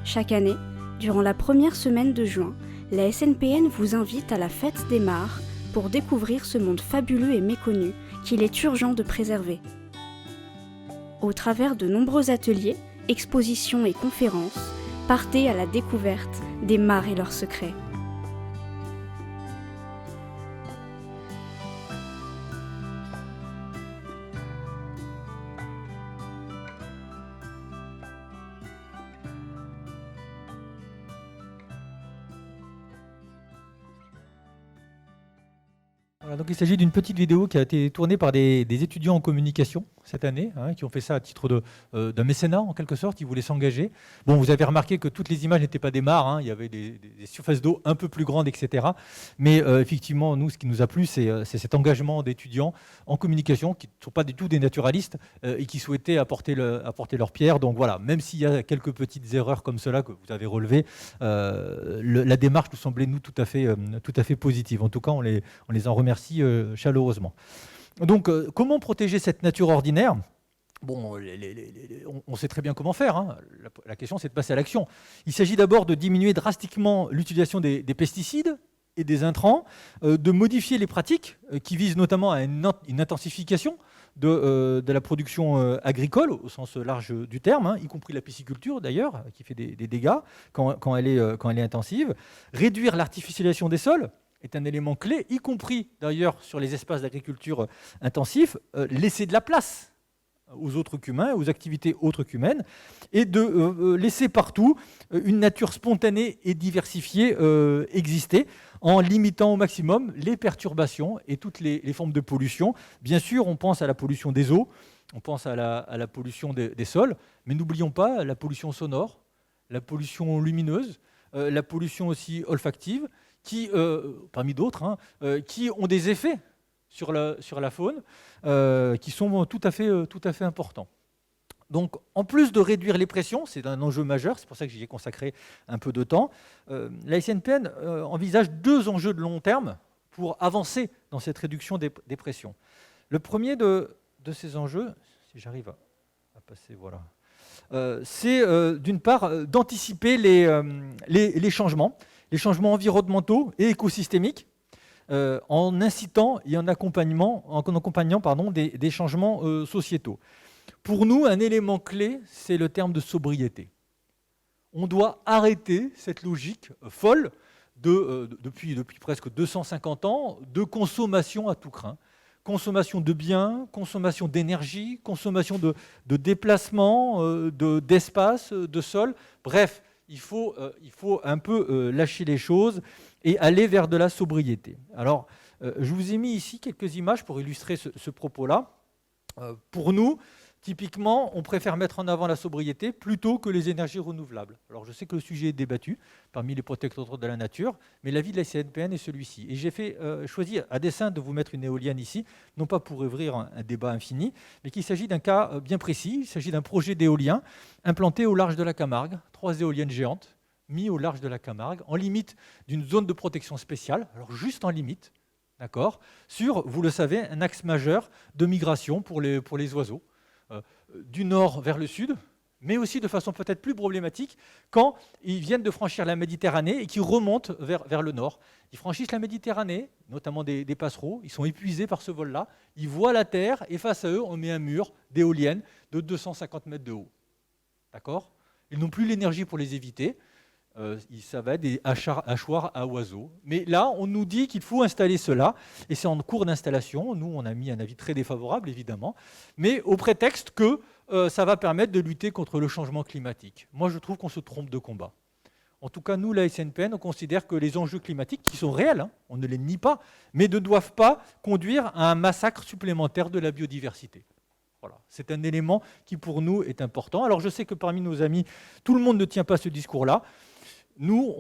Chaque année, durant la première semaine de juin, la SNPN vous invite à la fête des mares pour découvrir ce monde fabuleux et méconnu qu'il est urgent de préserver. Au travers de nombreux ateliers, expositions et conférences, partez à la découverte des mares et leurs secrets. Voilà, donc il s'agit d'une petite vidéo qui a été tournée par des étudiants en communication cette année, qui ont fait ça à titre d'un mécénat en quelque sorte, ils voulaient s'engager. Bon, vous avez remarqué que toutes les images n'étaient pas des mares, il y avait des surfaces d'eau un peu plus grandes, etc. Mais effectivement, nous, ce qui nous a plu, c'est cet engagement d'étudiants en communication qui ne sont pas du tout des naturalistes et qui souhaitaient apporter leur pierre. Donc voilà, même s'il y a quelques petites erreurs comme cela que vous avez relevées, la démarche nous semblait nous tout à fait positive. En tout cas, on les en remercie chaleureusement. Donc, comment protéger cette nature ordinaire ? Bon, on sait très bien comment faire. La question, c'est de passer à l'action. Il s'agit d'abord de diminuer drastiquement l'utilisation des pesticides et des intrants, de modifier les pratiques qui visent notamment à une intensification de la production agricole au sens large du terme, y compris la pisciculture d'ailleurs, qui fait des dégâts quand elle est intensive. Réduire l'artificialisation des sols est un élément clé, y compris d'ailleurs sur les espaces d'agriculture intensifs, laisser de la place aux autres qu'humains, aux activités autres qu'humaines, et de laisser partout une nature spontanée et diversifiée exister, en limitant au maximum les perturbations et toutes les formes de pollution. Bien sûr, on pense à la pollution des eaux, on pense à la pollution des sols, mais n'oublions pas la pollution sonore, la pollution lumineuse, la pollution aussi olfactive, qui, parmi d'autres, qui ont des effets sur la faune, qui sont tout à fait importants. Donc, en plus de réduire les pressions, c'est un enjeu majeur, c'est pour ça que j'y ai consacré un peu de temps, la SNPN envisage deux enjeux de long terme pour avancer dans cette réduction des pressions. Le premier de ces enjeux, si j'arrive à passer, voilà, c'est d'une part d'anticiper les changements environnementaux et écosystémiques en incitant et en accompagnant des changements sociétaux. Pour nous, un élément clé, c'est le terme de sobriété. On doit arrêter cette logique folle depuis presque 250 ans de consommation à tout crin. Consommation de biens, consommation d'énergie, consommation de déplacement, d'espace, de sol. Bref, il faut un peu lâcher les choses et aller vers de la sobriété. Alors, je vous ai mis ici quelques images pour illustrer ce propos-là. Pour nous, typiquement, on préfère mettre en avant la sobriété plutôt que les énergies renouvelables. Alors, je sais que le sujet est débattu parmi les protecteurs de la nature, mais l'avis de la ICNPN est celui-ci. Et j'ai choisi à dessein de vous mettre une éolienne ici, non pas pour ouvrir un débat infini, mais qu'il s'agit d'un cas bien précis. Il s'agit d'un projet d'éolien implanté au large de la Camargue, 3 éoliennes géantes mises au large de la Camargue, en limite d'une zone de protection spéciale, alors juste en limite, d'accord, sur, vous le savez, un axe majeur de migration pour les oiseaux. Du nord vers le sud, mais aussi de façon peut-être plus problématique quand ils viennent de franchir la Méditerranée et qu'ils remontent vers le nord. Ils franchissent la Méditerranée, notamment des passereaux, ils sont épuisés par ce vol-là, ils voient la terre et face à eux, on met un mur d'éoliennes de 250 mètres de haut. D'accord ? Ils n'ont plus l'énergie pour les éviter. Ça va être des hachoirs à oiseaux. Mais là, on nous dit qu'il faut installer cela, et c'est en cours d'installation. Nous, on a mis un avis très défavorable, évidemment, mais au prétexte que ça va permettre de lutter contre le changement climatique. Moi, je trouve qu'on se trompe de combat. En tout cas, nous, la SNPN, on considère que les enjeux climatiques, qui sont réels, on ne les nie pas, mais ne doivent pas conduire à un massacre supplémentaire de la biodiversité. Voilà. C'est un élément qui, pour nous, est important. Alors, je sais que parmi nos amis, tout le monde ne tient pas ce discours-là. Nous,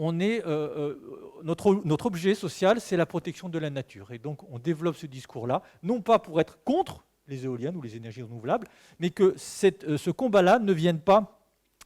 notre objet social, c'est la protection de la nature. Et donc, on développe ce discours-là, non pas pour être contre les éoliennes ou les énergies renouvelables, mais que ce combat-là ne vienne pas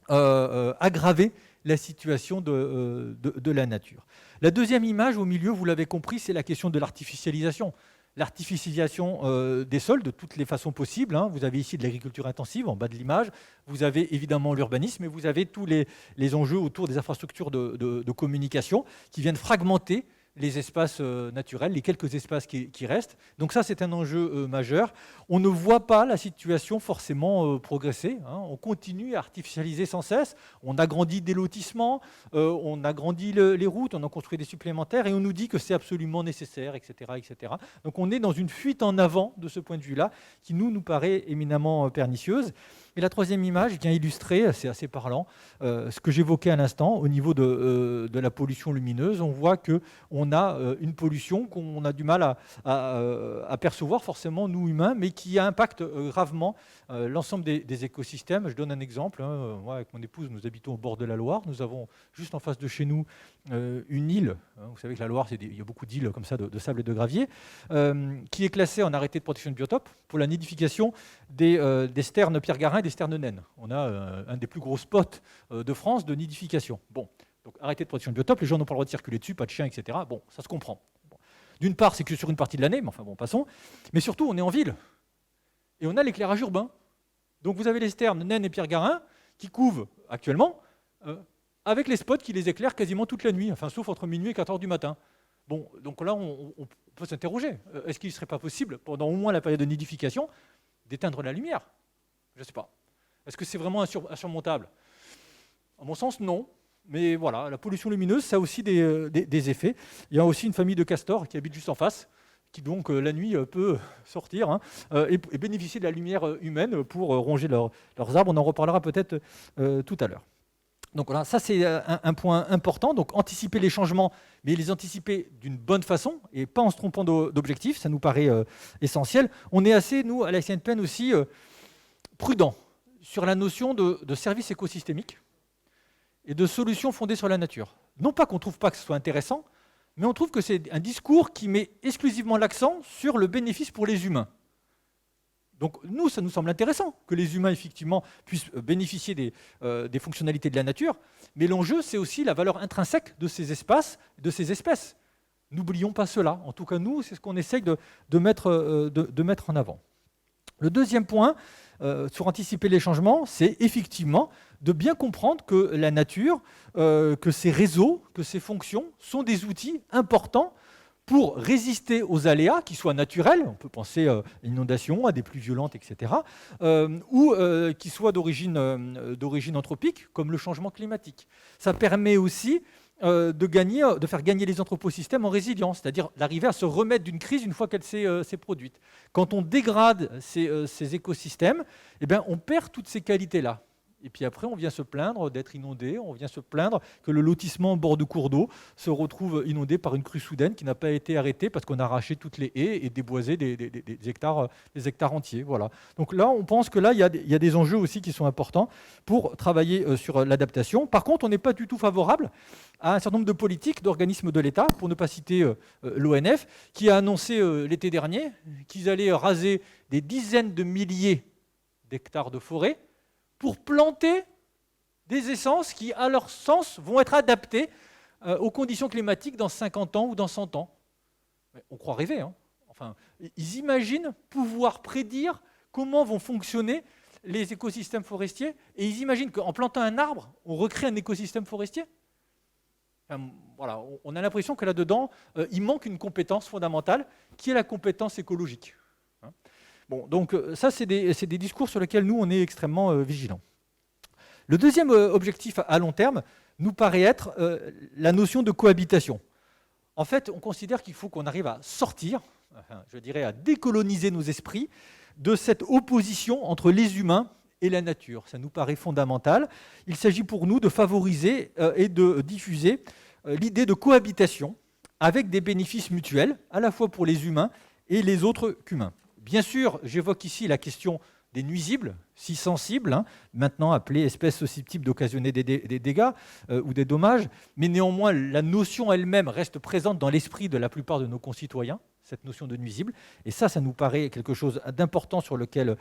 aggraver la situation de la nature. La deuxième image, au milieu, vous l'avez compris, c'est la question de l'artificialisation. L'artificialisation des sols de toutes les façons possibles. Vous avez ici de l'agriculture intensive en bas de l'image. Vous avez évidemment l'urbanisme et vous avez tous les enjeux autour des infrastructures de communication qui viennent fragmenter les espaces naturels, les quelques espaces qui restent. Donc ça, c'est un enjeu majeur. On ne voit pas la situation forcément progresser. On continue à artificialiser sans cesse. On agrandit des lotissements, on agrandit les routes, on en construit des supplémentaires et on nous dit que c'est absolument nécessaire, etc., etc. Donc on est dans une fuite en avant de ce point de vue-là qui nous paraît éminemment pernicieuse. Et la troisième image vient illustrer, c'est assez parlant, ce que j'évoquais à l'instant au niveau de la pollution lumineuse. On voit qu'on a une pollution qu'on a du mal à percevoir forcément, nous humains, mais qui impacte gravement l'ensemble des écosystèmes. Je donne un exemple. Moi, avec mon épouse, nous habitons au bord de la Loire. Nous avons juste en face de chez nous une île. Vous savez que la Loire, il y a beaucoup d'îles comme ça, de sable et de gravier, qui est classée en arrêté de protection de biotope pour la nidification des sternes pierre-garin et des sternes naines. On a un des plus gros spots de France de nidification. Bon, donc arrêté de protection de biotope, les gens n'ont pas le droit de circuler dessus, pas de chiens, etc. Bon, ça se comprend. Bon. D'une part, c'est que sur une partie de l'année, mais enfin bon, passons. Mais surtout, on est en ville. Et on a l'éclairage urbain. Donc vous avez les sternes, naines et pierre-garin qui couvent actuellement avec les spots qui les éclairent quasiment toute la nuit, enfin sauf entre minuit et 4 heures du matin. Bon, donc là, on peut s'interroger. Est-ce qu'il ne serait pas possible, pendant au moins la période de nidification, d'éteindre la lumière ? Je ne sais pas. Est-ce que c'est vraiment insurmontable ? À mon sens, non. Mais voilà, la pollution lumineuse, ça a aussi des effets. Il y a aussi une famille de castors qui habite juste en face, qui donc la nuit peut sortir et bénéficier de la lumière humaine pour ronger leurs arbres. On en reparlera peut-être tout à l'heure. Donc voilà, ça c'est un point important. Donc anticiper les changements, mais les anticiper d'une bonne façon et pas en se trompant d'objectif, ça nous paraît essentiel. On est assez, nous, à la SNPN aussi, prudents sur la notion de service écosystémique et de solutions fondées sur la nature. Non pas qu'on ne trouve pas que ce soit intéressant, mais on trouve que c'est un discours qui met exclusivement l'accent sur le bénéfice pour les humains. Donc nous, ça nous semble intéressant que les humains, effectivement, puissent bénéficier des fonctionnalités de la nature, mais l'enjeu, c'est aussi la valeur intrinsèque de ces espaces, de ces espèces. N'oublions pas cela. En tout cas, nous, c'est ce qu'on essaye de mettre en avant. Le deuxième point, sur anticiper les changements, c'est effectivement de bien comprendre que la nature, que ces réseaux, que ces fonctions sont des outils importants pour résister aux aléas, qui soient naturels, on peut penser à l'inondation, à des pluies violentes, etc., ou qui soient d'origine anthropique, comme le changement climatique. Ça permet aussi de faire gagner les anthroposystèmes en résilience, c'est-à-dire d'arriver à se remettre d'une crise une fois qu'elle s'est produite. Quand on dégrade ces écosystèmes, eh bien, on perd toutes ces qualités-là. Et puis après, on vient se plaindre d'être inondé, on vient se plaindre que le lotissement au bord de cours d'eau se retrouve inondé par une crue soudaine qui n'a pas été arrêtée parce qu'on a arraché toutes les haies et déboisé des hectares entiers. Voilà. Donc là, on pense que là, il y a des enjeux aussi qui sont importants pour travailler sur l'adaptation. Par contre, on n'est pas du tout favorable à un certain nombre de politiques, d'organismes de l'État, pour ne pas citer l'ONF, qui a annoncé l'été dernier qu'ils allaient raser des dizaines de milliers d'hectares de forêt pour planter des essences qui, à leur sens, vont être adaptées aux conditions climatiques dans 50 ans ou dans 100 ans. Mais on croit rêver. Hein. Enfin, ils imaginent pouvoir prédire comment vont fonctionner les écosystèmes forestiers et ils imaginent qu'en plantant un arbre, on recrée un écosystème forestier. Enfin, voilà, on a l'impression que là-dedans, il manque une compétence fondamentale qui est la compétence écologique. Bon, donc ça, c'est des discours sur lesquels nous, on est extrêmement vigilants. Le deuxième objectif à long terme nous paraît être la notion de cohabitation. En fait, on considère qu'il faut qu'on arrive à sortir, je dirais à décoloniser nos esprits, de cette opposition entre les humains et la nature. Ça nous paraît fondamental. Il s'agit pour nous de favoriser et de diffuser l'idée de cohabitation avec des bénéfices mutuels, à la fois pour les humains et les autres qu'humains. Bien sûr, j'évoque ici la question des nuisibles, si sensibles, maintenant appelées espèces susceptibles d'occasionner des dégâts ou des dommages, mais néanmoins, la notion elle-même reste présente dans l'esprit de la plupart de nos concitoyens, cette notion de nuisible, et ça nous paraît quelque chose d'important sur lequel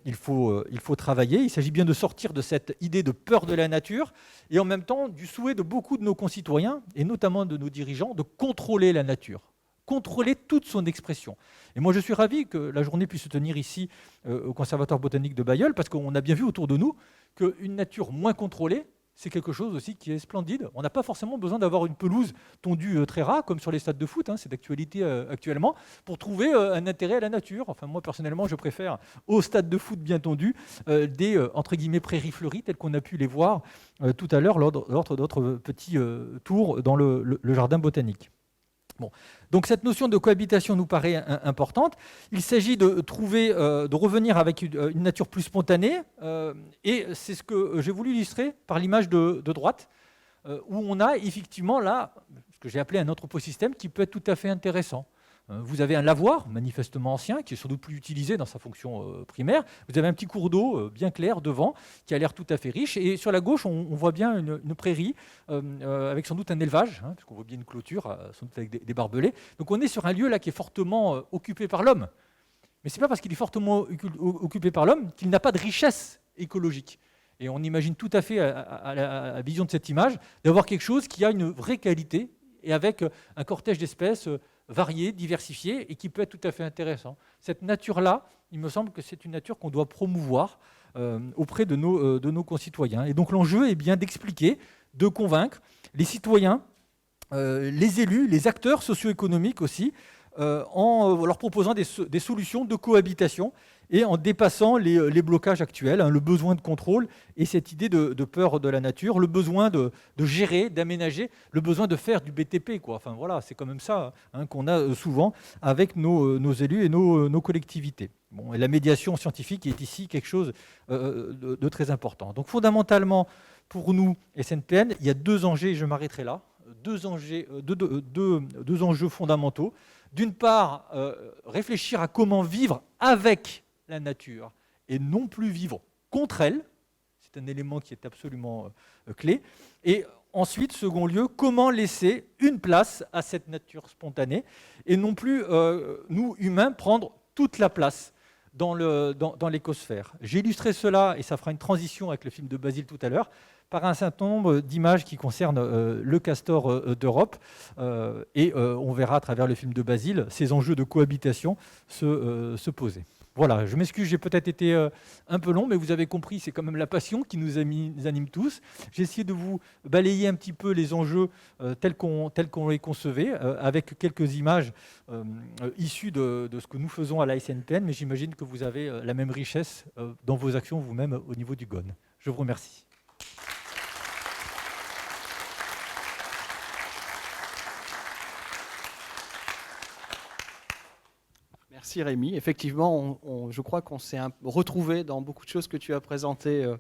il faut travailler. Il s'agit bien de sortir de cette idée de peur de la nature, et en même temps du souhait de beaucoup de nos concitoyens, et notamment de nos dirigeants, de contrôler la nature. Contrôler toute son expression. Et moi, je suis ravi que la journée puisse se tenir ici au Conservatoire botanique de Bailleul, parce qu'on a bien vu autour de nous qu'une nature moins contrôlée, c'est quelque chose aussi qui est splendide. On n'a pas forcément besoin d'avoir une pelouse tondue très rare, comme sur les stades de foot, c'est d'actualité actuellement, pour trouver un intérêt à la nature. Enfin, moi, personnellement, je préfère au stade de foot bien tondu des, entre guillemets, prairies fleuries, telles qu'on a pu les voir tout à l'heure lors de notre petit tour dans le jardin botanique. Bon. Donc cette notion de cohabitation nous paraît importante. Il s'agit de revenir avec une nature plus spontanée, et c'est ce que j'ai voulu illustrer par l'image de droite, où on a effectivement là ce que j'ai appelé un anthroposystème qui peut être tout à fait intéressant. Vous avez un lavoir, manifestement ancien, qui est sans doute plus utilisé dans sa fonction primaire. Vous avez un petit cours d'eau bien clair devant, qui a l'air tout à fait riche. Et sur la gauche, on voit bien une prairie avec sans doute un élevage, parce qu'on voit bien une clôture, sans doute avec des barbelés. Donc on est sur un lieu là qui est fortement occupé par l'homme. Mais ce n'est pas parce qu'il est fortement occupé par l'homme qu'il n'a pas de richesse écologique. Et on imagine tout à fait, à la vision de cette image, d'avoir quelque chose qui a une vraie qualité et avec un cortège d'espèces variées, diversifiées et qui peut être tout à fait intéressant. Cette nature-là, il me semble que c'est une nature qu'on doit promouvoir auprès de nos concitoyens. Et donc l'enjeu est bien d'expliquer, de convaincre les citoyens, les élus, les acteurs socio-économiques aussi, en leur proposant des solutions de cohabitation et en dépassant les blocages actuels, le besoin de contrôle et cette idée de peur de la nature, le besoin de gérer, d'aménager, le besoin de faire du BTP, quoi. Enfin voilà, c'est quand même ça qu'on a souvent avec nos élus et nos collectivités. Bon, et la médiation scientifique est ici quelque chose de très important. Donc fondamentalement, pour nous, SNPN, il y a deux enjeux, et je m'arrêterai là, deux enjeux fondamentaux. D'une part, réfléchir à comment vivre avec la nature et non plus vivre contre elle. C'est un élément qui est absolument clé. Et ensuite, second lieu, comment laisser une place à cette nature spontanée et non plus, nous, humains, prendre toute la place dans l'écosphère. J'ai illustré cela, et ça fera une transition avec le film de Basile tout à l'heure, par un certain nombre d'images qui concernent le castor d'Europe. Et on verra à travers le film de Basile ces enjeux de cohabitation se poser. Voilà, je m'excuse, j'ai peut-être été un peu long, mais vous avez compris, c'est quand même la passion qui nous anime tous. J'ai essayé de vous balayer un petit peu les enjeux tels qu'on les concevait, avec quelques images issues de ce que nous faisons à la SNPN, mais j'imagine que vous avez la même richesse dans vos actions vous-même au niveau du GON. Je vous remercie. Merci Rémi. Effectivement, je crois qu'on s'est retrouvé dans beaucoup de choses que tu as présentées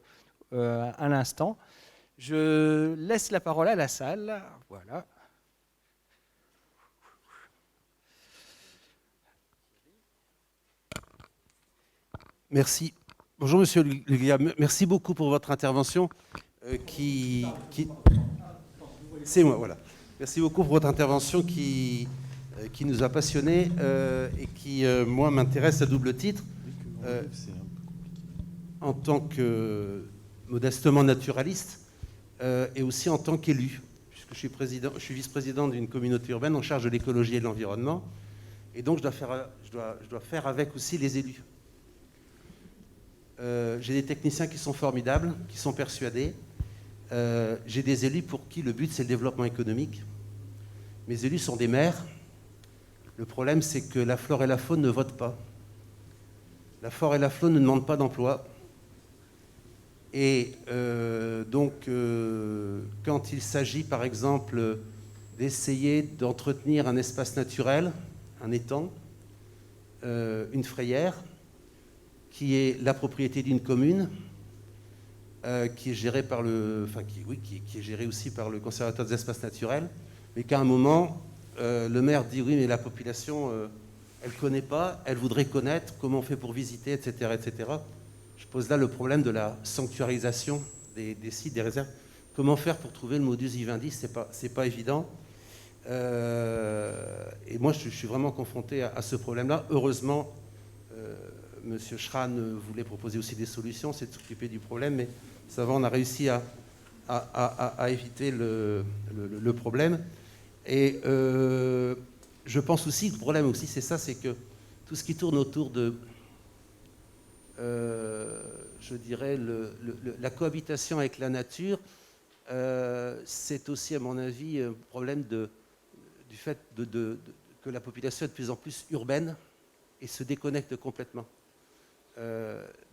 à l'instant. Je laisse la parole à la salle. Voilà. Merci. Bonjour Monsieur Luglia, merci beaucoup pour votre intervention C'est moi, voilà. Merci beaucoup pour votre intervention qui nous a passionnés et qui, moi, m'intéresse à double titre. En tant que modestement naturaliste et aussi en tant qu'élu, puisque je suis vice-président d'une communauté urbaine en charge de l'écologie et de l'environnement. Et donc, je dois faire avec aussi les élus. J'ai des techniciens qui sont formidables, qui sont persuadés. J'ai des élus pour qui le but, c'est le développement économique. Mes élus sont des maires. Le problème, c'est que la flore et la faune ne votent pas. La flore et la faune ne demandent pas d'emploi. Et quand il s'agit, par exemple, d'essayer d'entretenir un espace naturel, un étang, une frayère, qui est la propriété d'une commune, qui est gérée par qui est gérée aussi par le conservateur des espaces naturels, mais qu'à un moment, le maire dit oui, mais la population, elle ne connaît pas, elle voudrait connaître, comment on fait pour visiter, etc., etc. Je pose là le problème de la sanctuarisation des sites, des réserves. Comment faire pour trouver le modus vivendi, c'est pas évident. Et moi, je suis vraiment confronté à ce problème-là. Heureusement, Monsieur Schran voulait proposer aussi des solutions, c'est de s'occuper du problème, mais ça va, on a réussi à éviter le problème. Et je pense aussi que le problème aussi, c'est ça, c'est que tout ce qui tourne autour de, je dirais, la cohabitation avec la nature, c'est aussi, à mon avis, un problème du fait que la population est de plus en plus urbaine et se déconnecte complètement.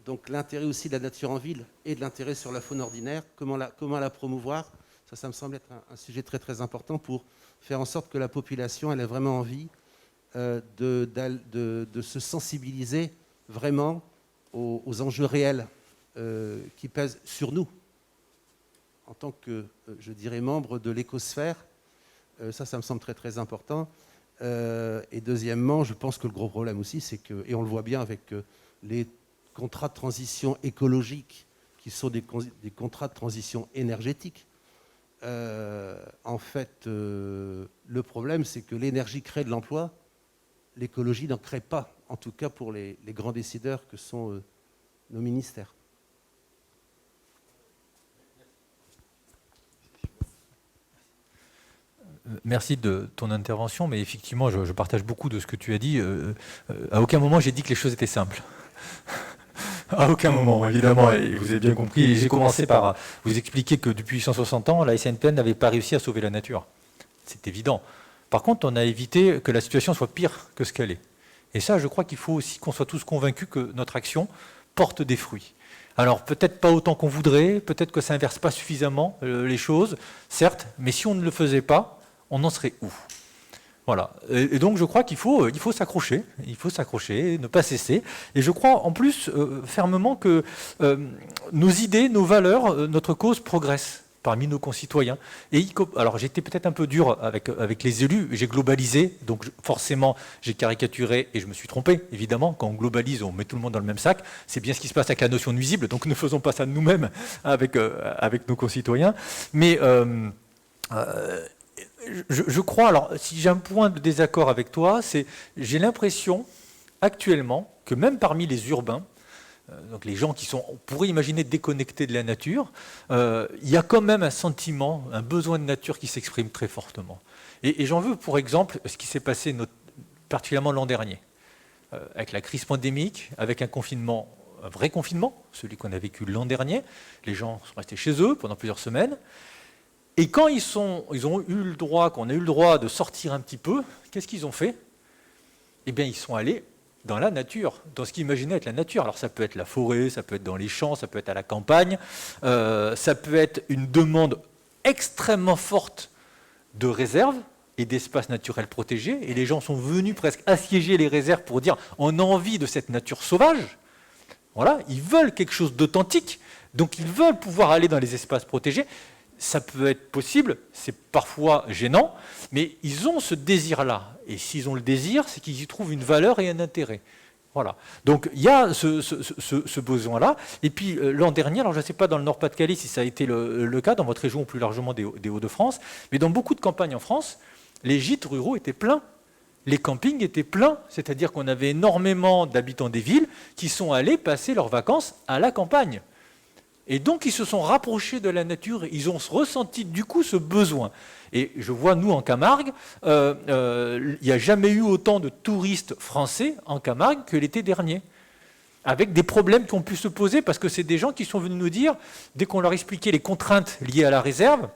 Donc l'intérêt aussi de la nature en ville et de l'intérêt sur la faune ordinaire, comment la promouvoir, ça me semble être un sujet très très important pour faire en sorte que la population elle ait vraiment envie de se sensibiliser vraiment aux enjeux réels qui pèsent sur nous en tant que, je dirais, membre de l'écosphère. Ça me semble très très important. Et deuxièmement, je pense que le gros problème aussi, c'est que, et on le voit bien avec les contrats de transition écologique, qui sont des contrats de transition énergétique, en fait, le problème, c'est que l'énergie crée de l'emploi, l'écologie n'en crée pas, en tout cas pour les grands décideurs que sont nos ministères. Merci de ton intervention, mais effectivement, je partage beaucoup de ce que tu as dit. À aucun moment, j'ai dit que les choses étaient simples. À aucun moment, évidemment, et vous avez bien compris. J'ai commencé par vous expliquer que depuis 160 ans, la SNPN n'avait pas réussi à sauver la nature. C'est évident. Par contre, on a évité que la situation soit pire que ce qu'elle est. Et ça, je crois qu'il faut aussi qu'on soit tous convaincus que notre action porte des fruits. Alors, peut-être pas autant qu'on voudrait, peut-être que ça n'inverse pas suffisamment les choses, certes, mais si on ne le faisait pas, on en serait où ? Voilà. Et donc je crois qu'il faut s'accrocher, ne pas cesser. Et je crois en plus fermement que nos idées, nos valeurs, notre cause progressent parmi nos concitoyens. Alors j'étais peut-être un peu dur avec les élus, j'ai globalisé, donc forcément j'ai caricaturé et je me suis trompé, évidemment. Quand on globalise, on met tout le monde dans le même sac. C'est bien ce qui se passe avec la notion nuisible, donc ne faisons pas ça de nous-mêmes avec nos concitoyens. Mais je crois, alors si j'ai un point de désaccord avec toi, c'est j'ai l'impression actuellement que même parmi les urbains, donc les gens qui sont, on pourrait imaginer, déconnectés de la nature, il y a quand même un sentiment, un besoin de nature qui s'exprime très fortement. Et j'en veux pour exemple ce qui s'est passé particulièrement l'an dernier, avec la crise pandémique, avec un confinement, un vrai confinement, celui qu'on a vécu l'an dernier. Les gens sont restés chez eux pendant plusieurs semaines. Et quand ils ont eu le droit, qu'on a eu le droit de sortir un petit peu, qu'est-ce qu'ils ont fait? Eh bien, ils sont allés dans la nature, dans ce qu'ils imaginaient être la nature. Alors ça peut être la forêt, ça peut être dans les champs, ça peut être à la campagne, ça peut être une demande extrêmement forte de réserves et d'espaces naturels protégés. Et les gens sont venus presque assiéger les réserves pour dire on a envie de cette nature sauvage. Voilà, ils veulent quelque chose d'authentique, donc ils veulent pouvoir aller dans les espaces protégés. Ça peut être possible, c'est parfois gênant, mais ils ont ce désir-là. Et s'ils ont le désir, c'est qu'ils y trouvent une valeur et un intérêt. Voilà. Donc il y a ce besoin-là. Et puis l'an dernier, alors je ne sais pas dans le Nord-Pas-de-Calais si ça a été le cas, dans votre région ou plus largement des Hauts-de-France, mais dans beaucoup de campagnes en France, les gîtes ruraux étaient pleins. Les campings étaient pleins, c'est-à-dire qu'on avait énormément d'habitants des villes qui sont allés passer leurs vacances à la campagne. Et donc, ils se sont rapprochés de la nature, ils ont ressenti du coup ce besoin. Et je vois, nous, en Camargue, il n'y a jamais eu autant de touristes français en Camargue que l'été dernier, avec des problèmes qui ont pu se poser, parce que c'est des gens qui sont venus nous dire, dès qu'on leur expliquait les contraintes liées à la réserve,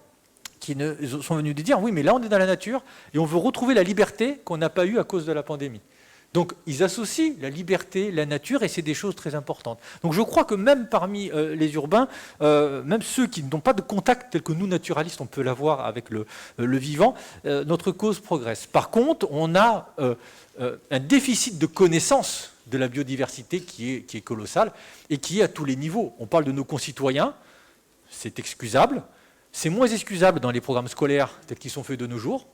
ils sont venus nous dire, oui, mais là, on est dans la nature, et on veut retrouver la liberté qu'on n'a pas eue à cause de la pandémie. Donc, ils associent la liberté, la nature, et c'est des choses très importantes. Donc, je crois que même parmi les urbains, même ceux qui n'ont pas de contact tel que nous, naturalistes, on peut l'avoir avec le vivant, notre cause progresse. Par contre, on a un déficit de connaissance de la biodiversité qui est colossal et qui est à tous les niveaux. On parle de nos concitoyens, c'est excusable. C'est moins excusable dans les programmes scolaires tels qu'ils sont faits de nos jours,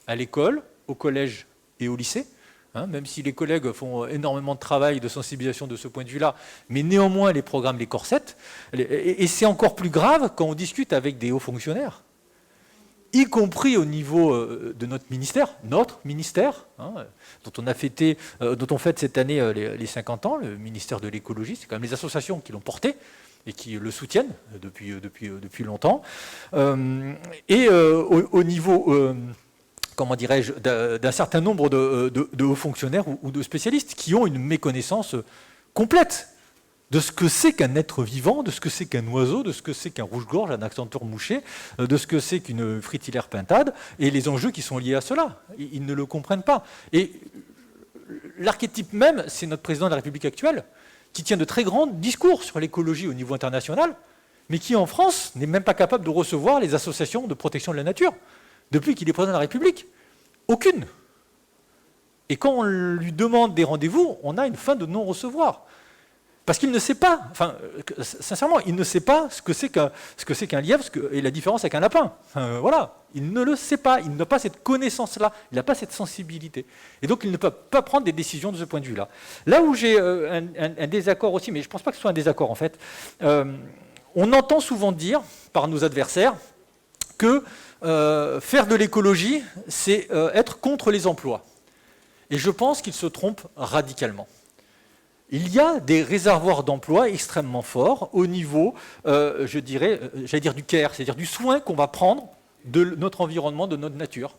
à l'école, au collège et au lycée. Même si les collègues font énormément de travail de sensibilisation de ce point de vue-là, mais néanmoins les programmes les corsettent. Et c'est encore plus grave quand on discute avec des hauts fonctionnaires, y compris au niveau de notre ministère, dont on fête cette année les 50 ans, le ministère de l'écologie. C'est quand même les associations qui l'ont porté et qui le soutiennent depuis longtemps. Au niveau... comment dirais-je, d'un certain nombre de hauts fonctionnaires ou de spécialistes qui ont une méconnaissance complète de ce que c'est qu'un être vivant, de ce que c'est qu'un oiseau, de ce que c'est qu'un rouge-gorge, un accenteur mouché, de ce que c'est qu'une fritillaire pintade, et les enjeux qui sont liés à cela. Ils ne le comprennent pas. Et l'archétype même, c'est notre président de la République actuelle, qui tient de très grands discours sur l'écologie au niveau international, mais qui en France n'est même pas capable de recevoir les associations de protection de la nature. Depuis qu'il est président de la République, aucune. Et quand on lui demande des rendez-vous, on a une fin de non-recevoir. Parce qu'il ne sait pas, sincèrement, il ne sait pas ce que c'est qu'un lièvre et la différence avec un lapin. Voilà, il ne le sait pas, il n'a pas cette connaissance-là, il n'a pas cette sensibilité. Et donc il ne peut pas prendre des décisions de ce point de vue-là. Là où j'ai un désaccord aussi, mais je ne pense pas que ce soit un désaccord en fait, on entend souvent dire par nos adversaires que faire de l'écologie, c'est être contre les emplois. Et je pense qu'ils se trompent radicalement. Il y a des réservoirs d'emplois extrêmement forts au niveau, j'allais dire du care, c'est-à-dire du soin qu'on va prendre de notre environnement, de notre nature.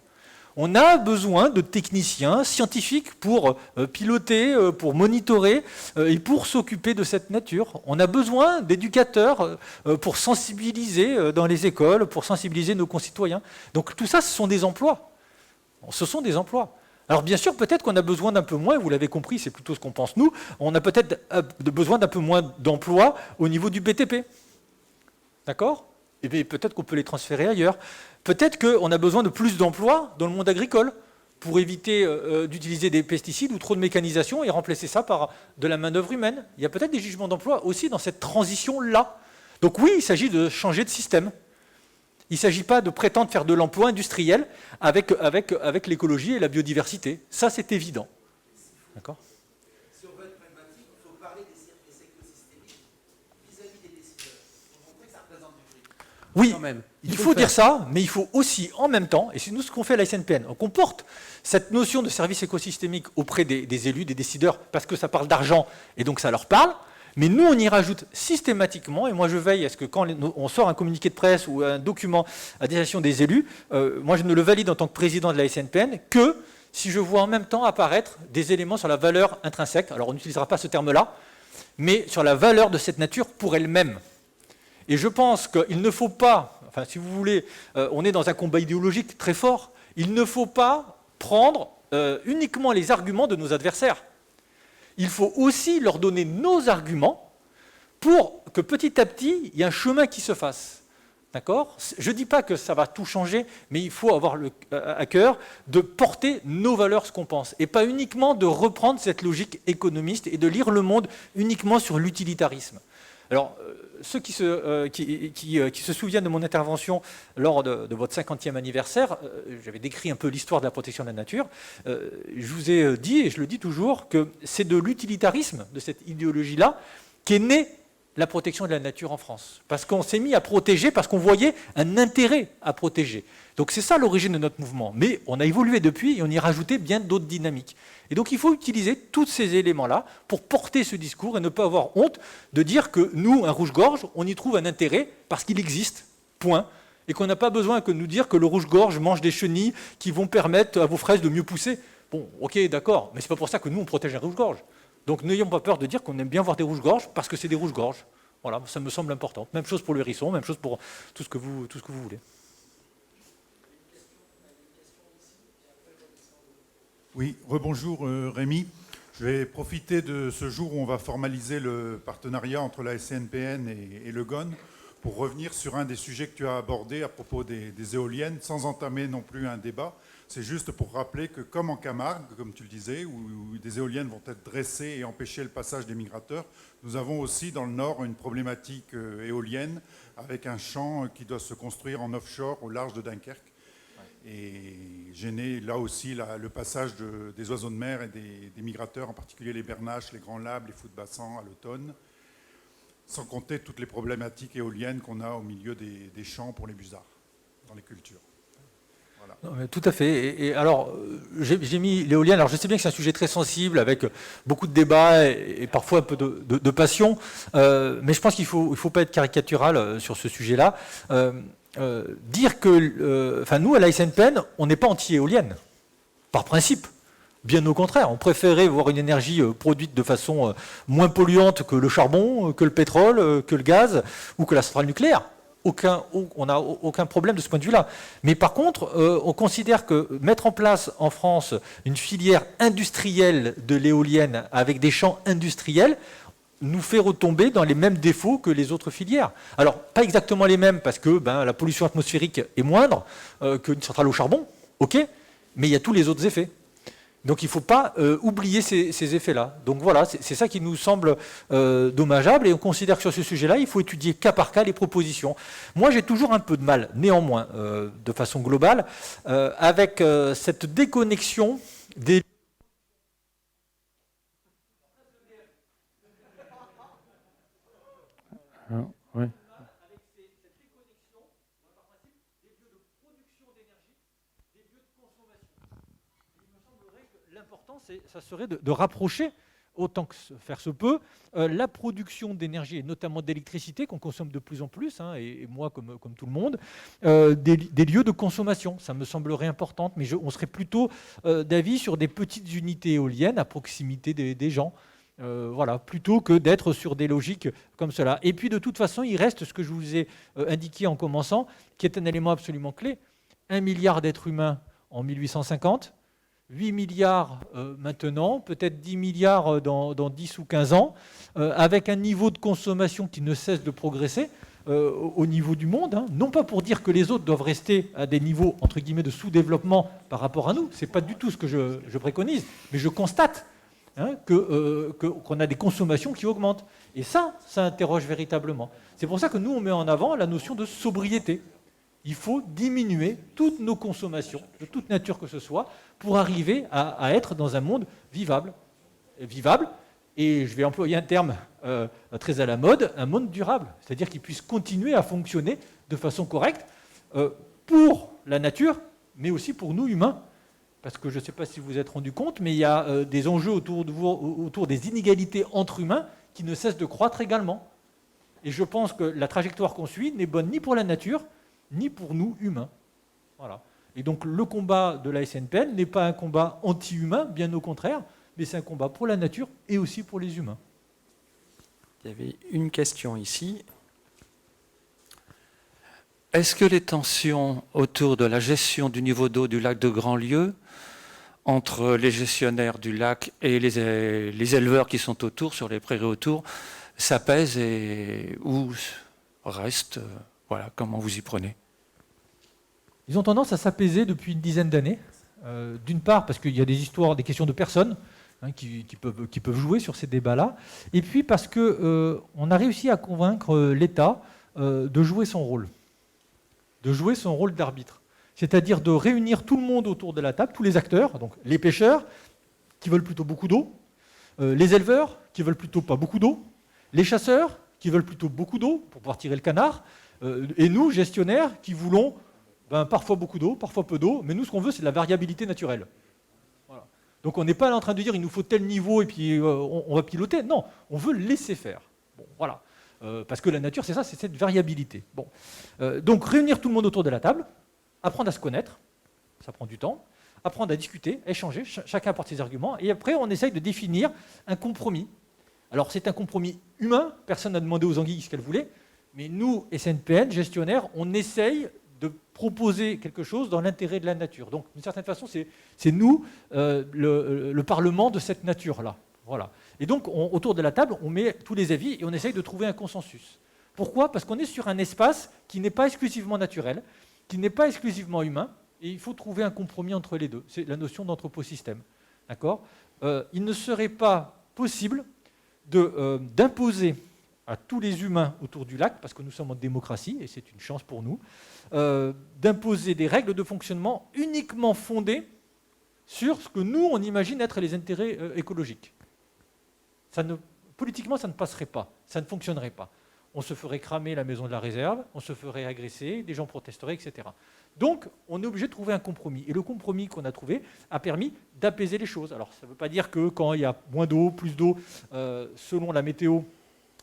On a besoin de techniciens scientifiques pour piloter, pour monitorer et pour s'occuper de cette nature. On a besoin d'éducateurs pour sensibiliser dans les écoles, pour sensibiliser nos concitoyens. Donc tout ça, ce sont des emplois. Ce sont des emplois. Alors bien sûr, peut-être qu'on a besoin d'un peu moins, vous l'avez compris, c'est plutôt ce qu'on pense nous, on a peut-être besoin d'un peu moins d'emplois au niveau du BTP. D'accord ? Et bien peut-être qu'on peut les transférer ailleurs. Peut-être qu'on a besoin de plus d'emplois dans le monde agricole pour éviter d'utiliser des pesticides ou trop de mécanisation et remplacer ça par de la main-d'œuvre humaine. Il y a peut-être des jugements d'emploi aussi dans cette transition-là. Donc oui, il s'agit de changer de système. Il ne s'agit pas de prétendre faire de l'emploi industriel avec l'écologie et la biodiversité. Ça, c'est évident. D'accord ? Si on veut être pragmatique, il faut parler des services écosystémiques vis-à-vis des décideurs. Il faut montrer que ça représente du prix. Oui, Quand même. il faut dire ça, mais il faut aussi, en même temps, et c'est nous ce qu'on fait à la SNPN, on porte cette notion de service écosystémique auprès des élus, des décideurs, parce que ça parle d'argent, et donc ça leur parle, Mais nous, on y rajoute systématiquement, et moi je veille à ce que quand on sort un communiqué de presse ou un document à destination des élus, moi je ne le valide en tant que président de la SNPN que si je vois en même temps apparaître des éléments sur la valeur intrinsèque, alors on n'utilisera pas ce terme-là, mais sur la valeur de cette nature pour elle-même. Et je pense qu'il ne faut pas, enfin si vous voulez, on est dans un combat idéologique très fort, il ne faut pas prendre uniquement les arguments de nos adversaires. Il faut aussi leur donner nos arguments pour que petit à petit, il y ait un chemin qui se fasse. D'accord ? Je ne dis pas que ça va tout changer, mais il faut avoir à cœur de porter nos valeurs, ce qu'on pense, et pas uniquement de reprendre cette logique économiste et de lire le monde uniquement sur l'utilitarisme. Alors, ceux qui se souviennent de mon intervention lors de votre 50e anniversaire, j'avais décrit un peu l'histoire de la protection de la nature, je vous ai dit, et je le dis toujours, que c'est de l'utilitarisme, de cette idéologie-là, qu'est née la protection de la nature en France. Parce qu'on s'est mis à protéger, parce qu'on voyait un intérêt à protéger. Donc c'est ça l'origine de notre mouvement. Mais on a évolué depuis et on y a rajouté bien d'autres dynamiques. Et donc il faut utiliser tous ces éléments-là pour porter ce discours et ne pas avoir honte de dire que nous, un rouge-gorge, on y trouve un intérêt parce qu'il existe, point. Et qu'on n'a pas besoin que de nous dire que le rouge-gorge mange des chenilles qui vont permettre à vos fraises de mieux pousser. Bon, ok, d'accord, mais c'est pas pour ça que nous, on protège un rouge-gorge. Donc n'ayons pas peur de dire qu'on aime bien voir des rouges-gorges parce que c'est des rouges-gorges. Voilà, ça me semble important. Même chose pour le hérisson, même chose pour tout ce que vous voulez. Oui, rebonjour Rémi. Je vais profiter de ce jour où on va formaliser le partenariat entre la SNPN et le GON pour revenir sur un des sujets que tu as abordé à propos des éoliennes, sans entamer non plus un débat. C'est juste pour rappeler que comme en Camargue, comme tu le disais, où des éoliennes vont être dressées et empêcher le passage des migrateurs, nous avons aussi dans le Nord une problématique éolienne avec un champ qui doit se construire en offshore au large de Dunkerque et gêner là aussi le passage des oiseaux de mer et des migrateurs, en particulier les bernaches, les grands labs, les fous de bassin à l'automne, sans compter toutes les problématiques éoliennes qu'on a au milieu des champs pour les busards, dans les cultures. Voilà. Non, tout à fait. Et alors, j'ai mis l'éolienne. Alors, je sais bien que c'est un sujet très sensible, avec beaucoup de débats et parfois un peu de passion, mais je pense qu'il ne faut pas être caricatural sur ce sujet-là. Dire que, nous, à la SNPN, on n'est pas anti-éolienne, par principe. Bien au contraire, on préférait voir une énergie produite de façon moins polluante que le charbon, que le pétrole, que le gaz ou que la centrale nucléaire. On n'a aucun problème de ce point de vue-là. Mais par contre, on considère que mettre en place en France une filière industrielle de l'éolienne avec des champs industriels nous fait retomber dans les mêmes défauts que les autres filières. Alors, pas exactement les mêmes, parce que la pollution atmosphérique est moindre qu'une centrale au charbon, ok, mais il y a tous les autres effets. Donc il ne faut pas oublier ces effets-là. Donc voilà, c'est ça qui nous semble dommageable, et on considère que sur ce sujet-là, il faut étudier cas par cas les propositions. Moi, j'ai toujours un peu de mal, néanmoins, de façon globale, avec cette déconnexion des... Oui. L'important, ça serait de rapprocher, autant que faire se peut, la production d'énergie, et notamment d'électricité, qu'on consomme de plus en plus, et moi comme tout le monde, des lieux de consommation. Ça me semblerait important, mais on serait plutôt d'avis sur des petites unités éoliennes à proximité des gens. Voilà, plutôt que d'être sur des logiques comme cela. Et puis de toute façon, il reste ce que je vous ai indiqué en commençant, qui est un élément absolument clé. 1 milliard d'êtres humains en 1850, 8 milliards maintenant, peut-être 10 milliards dans 10 ou 15 ans, avec un niveau de consommation qui ne cesse de progresser au niveau du monde. Non pas pour dire que les autres doivent rester à des niveaux, entre guillemets, de sous-développement par rapport à nous, ce n'est pas du tout ce que je préconise, mais je constate qu'on a des consommations qui augmentent. Et ça interroge véritablement. C'est pour ça que nous, on met en avant la notion de sobriété. Il faut diminuer toutes nos consommations, de toute nature que ce soit, pour arriver à être dans un monde vivable. Et je vais employer un terme très à la mode, un monde durable. C'est-à-dire qu'il puisse continuer à fonctionner de façon correcte pour la nature, mais aussi pour nous, humains. parce que je ne sais pas si vous vous êtes rendu compte, mais il y a des enjeux autour des inégalités entre humains qui ne cessent de croître également. Et je pense que la trajectoire qu'on suit n'est bonne ni pour la nature, ni pour nous, humains. Voilà. Et donc le combat de la SNPN n'est pas un combat anti-humain, bien au contraire, mais c'est un combat pour la nature et aussi pour les humains. Il y avait une question ici. Est-ce que les tensions autour de la gestion du niveau d'eau du lac de Grandlieu, entre les gestionnaires du lac et les éleveurs qui sont autour, sur les prairies autour, s'apaisent ou restent? Voilà, comment vous y prenez? Ils ont tendance à s'apaiser depuis une dizaine d'années. D'une part, parce qu'il y a des histoires, des questions de personnes qui peuvent jouer sur ces débats-là. Et puis parce qu'on a réussi à convaincre l'État de jouer son rôle. De jouer son rôle d'arbitre. C'est-à-dire de réunir tout le monde autour de la table, tous les acteurs, donc les pêcheurs, qui veulent plutôt beaucoup d'eau, les éleveurs, qui veulent plutôt pas beaucoup d'eau, les chasseurs, qui veulent plutôt beaucoup d'eau pour pouvoir tirer le canard, et nous, gestionnaires, qui voulons parfois beaucoup d'eau, parfois peu d'eau, mais nous, ce qu'on veut, c'est de la variabilité naturelle. Voilà. Donc on n'est pas là en train de dire il nous faut tel niveau et puis on va piloter. Non, on veut laisser faire. Bon, voilà. Parce que la nature, c'est ça, c'est cette variabilité. Bon. Donc réunir tout le monde autour de la table, apprendre à se connaître, ça prend du temps, apprendre à discuter, à échanger, chacun apporte ses arguments, et après on essaye de définir un compromis. Alors c'est un compromis humain, personne n'a demandé aux anguilles ce qu'elles voulaient, mais nous, SNPN, gestionnaires, on essaye de proposer quelque chose dans l'intérêt de la nature. Donc d'une certaine façon, c'est nous, le Parlement de cette nature-là. Voilà. Et donc, autour de la table, on met tous les avis et on essaye de trouver un consensus. Pourquoi? Parce qu'on est sur un espace qui n'est pas exclusivement naturel, qui n'est pas exclusivement humain, et il faut trouver un compromis entre les deux. C'est la notion d'anthroposystème. D'accord? Il ne serait pas possible d'imposer à tous les humains autour du lac, parce que nous sommes en démocratie, et c'est une chance pour nous, d'imposer des règles de fonctionnement uniquement fondées sur ce que nous, on imagine être les intérêts écologiques. Politiquement, ça ne passerait pas, ça ne fonctionnerait pas. On se ferait cramer la maison de la réserve, on se ferait agresser, des gens protesteraient, etc. Donc, on est obligé de trouver un compromis. Et le compromis qu'on a trouvé a permis d'apaiser les choses. Alors, ça ne veut pas dire que quand il y a moins d'eau, plus d'eau, selon la météo,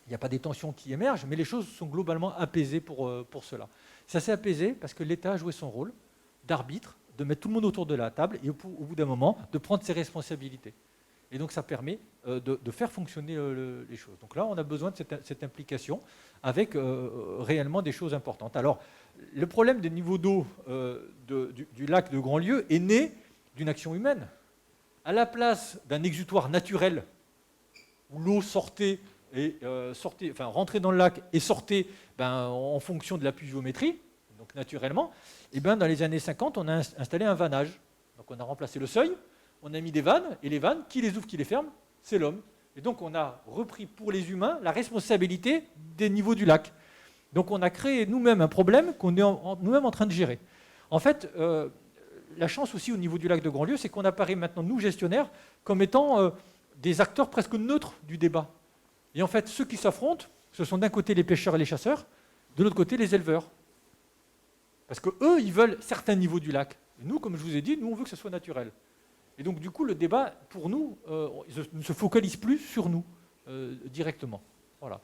il n'y a pas des tensions qui émergent, mais les choses sont globalement apaisées pour cela. Ça s'est apaisé parce que l'État a joué son rôle d'arbitre, de mettre tout le monde autour de la table et au bout d'un moment, de prendre ses responsabilités. Et donc ça permet de faire fonctionner les choses. Donc là, on a besoin de cette implication avec réellement des choses importantes. Alors, le problème des niveaux d'eau du lac de Grandlieu est né d'une action humaine. À la place d'un exutoire naturel où l'eau sortait et rentrait dans le lac et sortait en fonction de la pluviométrie, donc naturellement, et dans les années 50, on a installé un vannage. Donc on a remplacé le seuil. On a mis des vannes, et les vannes, qui les ouvre, qui les ferme? C'est l'homme. Et donc on a repris pour les humains la responsabilité des niveaux du lac. Donc on a créé nous-mêmes un problème qu'on est nous-mêmes en train de gérer. En fait, la chance aussi au niveau du lac de Grandlieu, c'est qu'on apparaît maintenant, nous gestionnaires, comme étant des acteurs presque neutres du débat. Et en fait, ceux qui s'affrontent, ce sont d'un côté les pêcheurs et les chasseurs, de l'autre côté les éleveurs. Parce qu'eux, ils veulent certains niveaux du lac. Et nous, comme je vous ai dit, nous, on veut que ce soit naturel. Et donc, du coup, le débat, pour nous, ne se focalise plus sur nous directement. Voilà.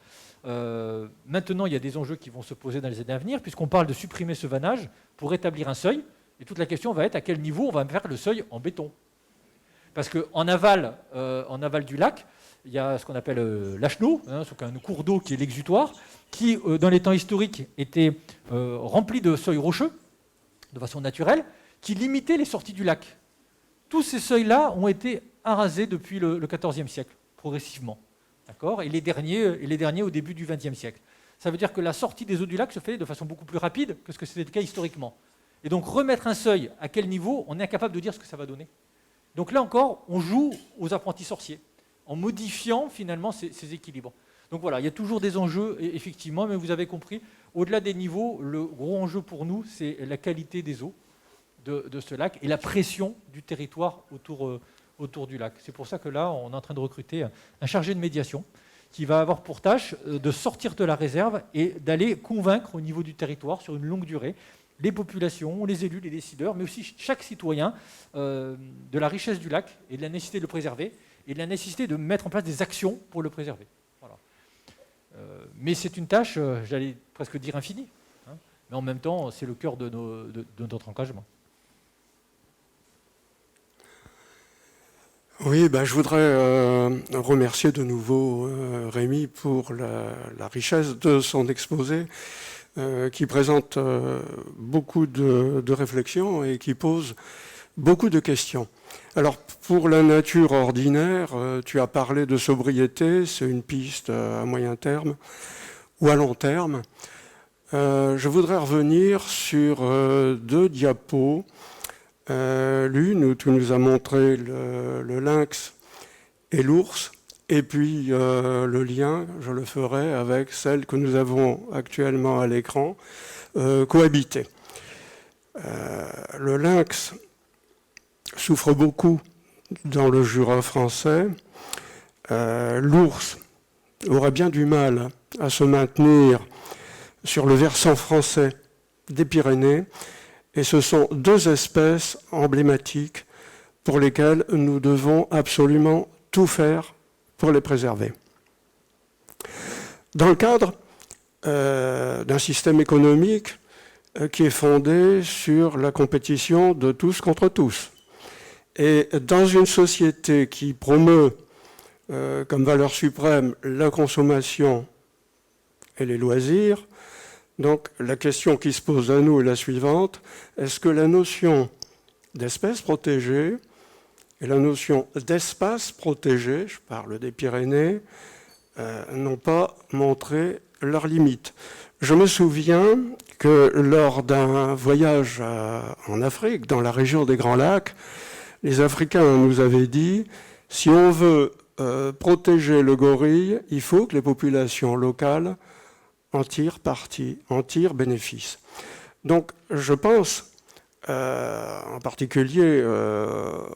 Maintenant, il y a des enjeux qui vont se poser dans les années à venir, puisqu'on parle de supprimer ce vannage pour établir un seuil. Et toute la question va être à quel niveau on va faire le seuil en béton. Parce qu'en aval du lac, il y a ce qu'on appelle l'Achenot, c'est un cours d'eau qui est l'exutoire, qui, dans les temps historiques, était rempli de seuils rocheux, de façon naturelle, qui limitait les sorties du lac. Tous ces seuils-là ont été arasés depuis le XIVe siècle, progressivement. D'accord ? Et les derniers au début du XXe siècle. Ça veut dire que la sortie des eaux du lac se fait de façon beaucoup plus rapide que ce que c'était le cas historiquement. Et donc remettre un seuil, à quel niveau, on est incapable de dire ce que ça va donner. Donc là encore, on joue aux apprentis sorciers, en modifiant finalement ces équilibres. Donc voilà, il y a toujours des enjeux, effectivement, mais vous avez compris, au-delà des niveaux, le gros enjeu pour nous, c'est la qualité des eaux de ce lac et la pression du territoire autour du lac. C'est pour ça que là, on est en train de recruter un chargé de médiation qui va avoir pour tâche de sortir de la réserve et d'aller convaincre au niveau du territoire sur une longue durée les populations, les élus, les décideurs, mais aussi chaque citoyen de la richesse du lac et de la nécessité de le préserver et de la nécessité de mettre en place des actions pour le préserver. Voilà. Mais c'est une tâche, j'allais presque dire infinie, hein, mais en même temps, c'est le cœur de notre engagement. Oui, je voudrais remercier de nouveau Rémi pour la richesse de son exposé qui présente beaucoup de réflexions et qui pose beaucoup de questions. Alors, pour la nature ordinaire, tu as parlé de sobriété, c'est une piste à moyen terme ou à long terme. Je voudrais revenir sur 2 diapos. L'une où tu nous as montré le lynx et l'ours, et puis le lien, je le ferai avec celle que nous avons actuellement à l'écran, cohabiter. Le lynx souffre beaucoup dans le Jura français. L'ours aurait bien du mal à se maintenir sur le versant français des Pyrénées. Et ce sont 2 espèces emblématiques pour lesquelles nous devons absolument tout faire pour les préserver. Dans le cadre d'un système économique qui est fondé sur la compétition de tous contre tous, et dans une société qui promeut comme valeur suprême la consommation et les loisirs, donc la question qui se pose à nous est la suivante: est-ce que la notion d'espèce protégée et la notion d'espace protégé, je parle des Pyrénées, n'ont pas montré leurs limites? Je me souviens que lors d'un voyage en Afrique, dans la région des Grands Lacs, les Africains nous avaient dit: si on veut protéger le gorille, il faut que les populations locales en tirent parti, en tirent bénéfice. Donc je pense en particulier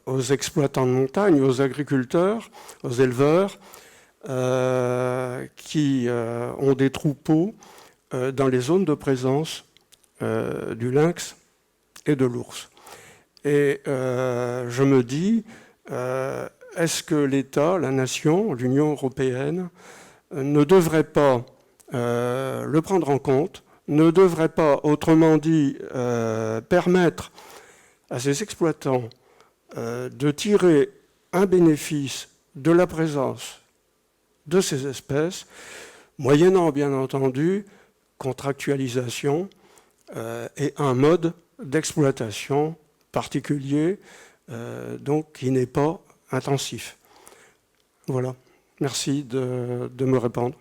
aux exploitants de montagne, aux agriculteurs, aux éleveurs qui ont des troupeaux dans les zones de présence du lynx et de l'ours. Et je me dis, est-ce que l'État, la nation, l'Union européenne ne devrait pas le prendre en compte, ne devrait pas, autrement dit, permettre à ces exploitants de tirer un bénéfice de la présence de ces espèces, moyennant bien entendu contractualisation et un mode d'exploitation particulier, donc qui n'est pas intensif. Voilà. Merci de me répondre.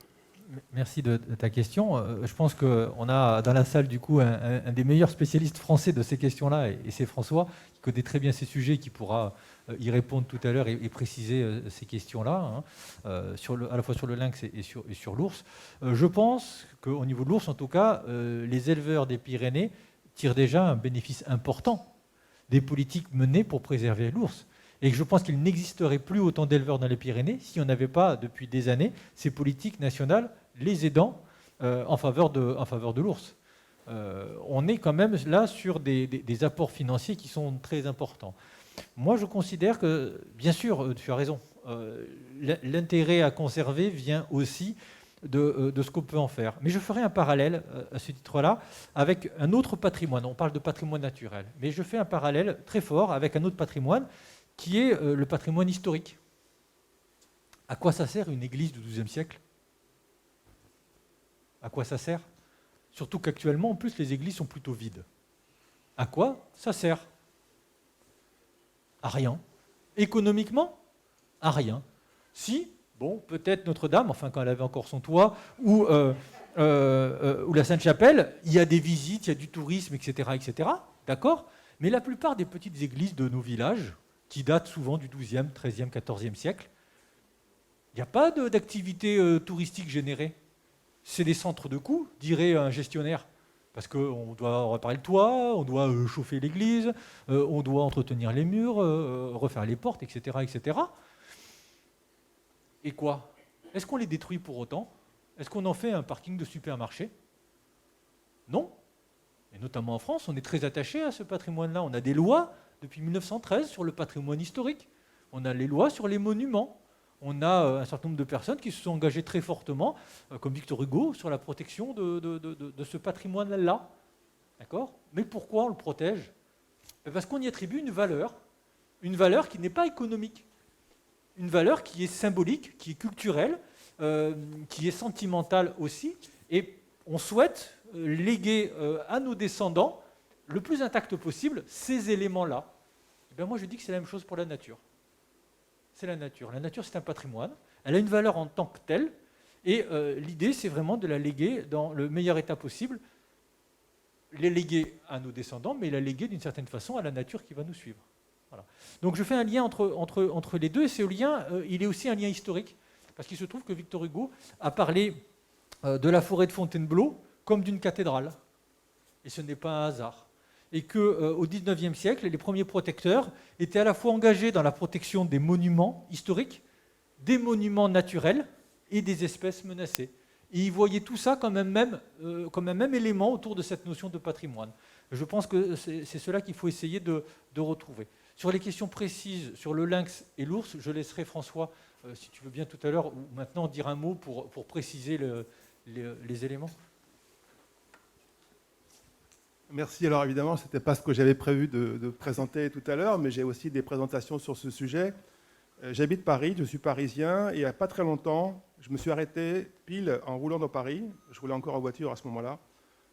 Merci de ta question. Je pense qu'on a dans la salle du coup un des meilleurs spécialistes français de ces questions-là, et c'est François, qui connaît très bien ces sujets, qui pourra y répondre tout à l'heure et préciser ces questions-là, hein, à la fois sur le lynx et sur l'ours. Je pense qu'au niveau de l'ours, en tout cas, les éleveurs des Pyrénées tirent déjà un bénéfice important des politiques menées pour préserver l'ours. Et que je pense qu'il n'existerait plus autant d'éleveurs dans les Pyrénées si on n'avait pas, depuis des années, ces politiques nationales les aidant en faveur de l'ours. On est quand même là sur des apports financiers qui sont très importants. Moi, je considère que, bien sûr, tu as raison, l'intérêt à conserver vient aussi de ce qu'on peut en faire. Mais je ferai un parallèle à ce titre-là avec un autre patrimoine. On parle de patrimoine naturel, mais je fais un parallèle très fort avec un autre patrimoine qui est le patrimoine historique. À quoi ça sert une église du XIIe siècle ? À quoi ça sert ? Surtout qu'actuellement, en plus, les églises sont plutôt vides. À quoi ça sert ? À rien. Économiquement ? À rien. Si, bon, peut-être Notre-Dame, enfin quand elle avait encore son toit, ou la Sainte-Chapelle, il y a des visites, il y a du tourisme, etc., etc. D'accord ? Mais la plupart des petites églises de nos villages, qui datent souvent du XIIe, XIIIe, XIVe siècle, il n'y a pas d'activité touristique générée. C'est des centres de coûts, dirait un gestionnaire, parce qu'on doit réparer le toit, on doit chauffer l'église, on doit entretenir les murs, refaire les portes, etc., etc. Et quoi ? Est-ce qu'on les détruit pour autant ? Est-ce qu'on en fait un parking de supermarché ? Non. Et notamment en France, on est très attaché à ce patrimoine-là. On a des lois depuis 1913 sur le patrimoine historique. On a les lois sur les monuments. On a un certain nombre de personnes qui se sont engagées très fortement, comme Victor Hugo, sur la protection de ce patrimoine-là. D'accord ? Mais pourquoi on le protège ? Parce qu'on y attribue une valeur qui n'est pas économique, une valeur qui est symbolique, qui est culturelle, qui est sentimentale aussi, et on souhaite léguer à nos descendants le plus intact possible ces éléments-là. Et bien moi je dis que c'est la même chose pour la nature. C'est la nature. La nature c'est un patrimoine, elle a une valeur en tant que telle, et l'idée c'est vraiment de la léguer dans le meilleur état possible, les léguer à nos descendants, mais la léguer d'une certaine façon à la nature qui va nous suivre. Voilà. Donc je fais un lien entre les deux, et ce lien, il est aussi un lien historique, parce qu'il se trouve que Victor Hugo a parlé de la forêt de Fontainebleau comme d'une cathédrale. Et ce n'est pas un hasard. Et qu'au XIXe siècle, les premiers protecteurs étaient à la fois engagés dans la protection des monuments historiques, des monuments naturels et des espèces menacées. Et ils voyaient tout ça comme un même élément autour de cette notion de patrimoine. Je pense que c'est cela qu'il faut essayer de retrouver. Sur les questions précises sur le lynx et l'ours, je laisserai François, si tu veux bien tout à l'heure, ou maintenant dire un mot pour préciser les éléments. Merci. Alors évidemment, ce n'était pas ce que j'avais prévu de présenter tout à l'heure, mais j'ai aussi des présentations sur ce sujet. J'habite Paris, je suis parisien, et il n'y a pas très longtemps, je me suis arrêté pile en roulant dans Paris, je roulais encore en voiture à ce moment-là,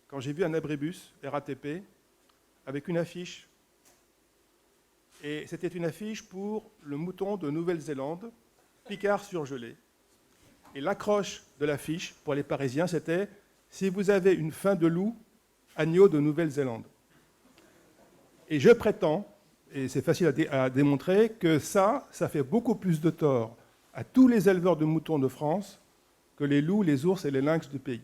quand j'ai vu un abribus RATP avec une affiche. Et c'était une affiche pour le mouton de Nouvelle-Zélande, Picard surgelé. Et l'accroche de l'affiche pour les Parisiens, c'était « Si vous avez une faim de loup, agneau de Nouvelle-Zélande ». Et je prétends, et c'est facile à démontrer, que ça fait beaucoup plus de tort à tous les éleveurs de moutons de France que les loups, les ours et les lynx du pays.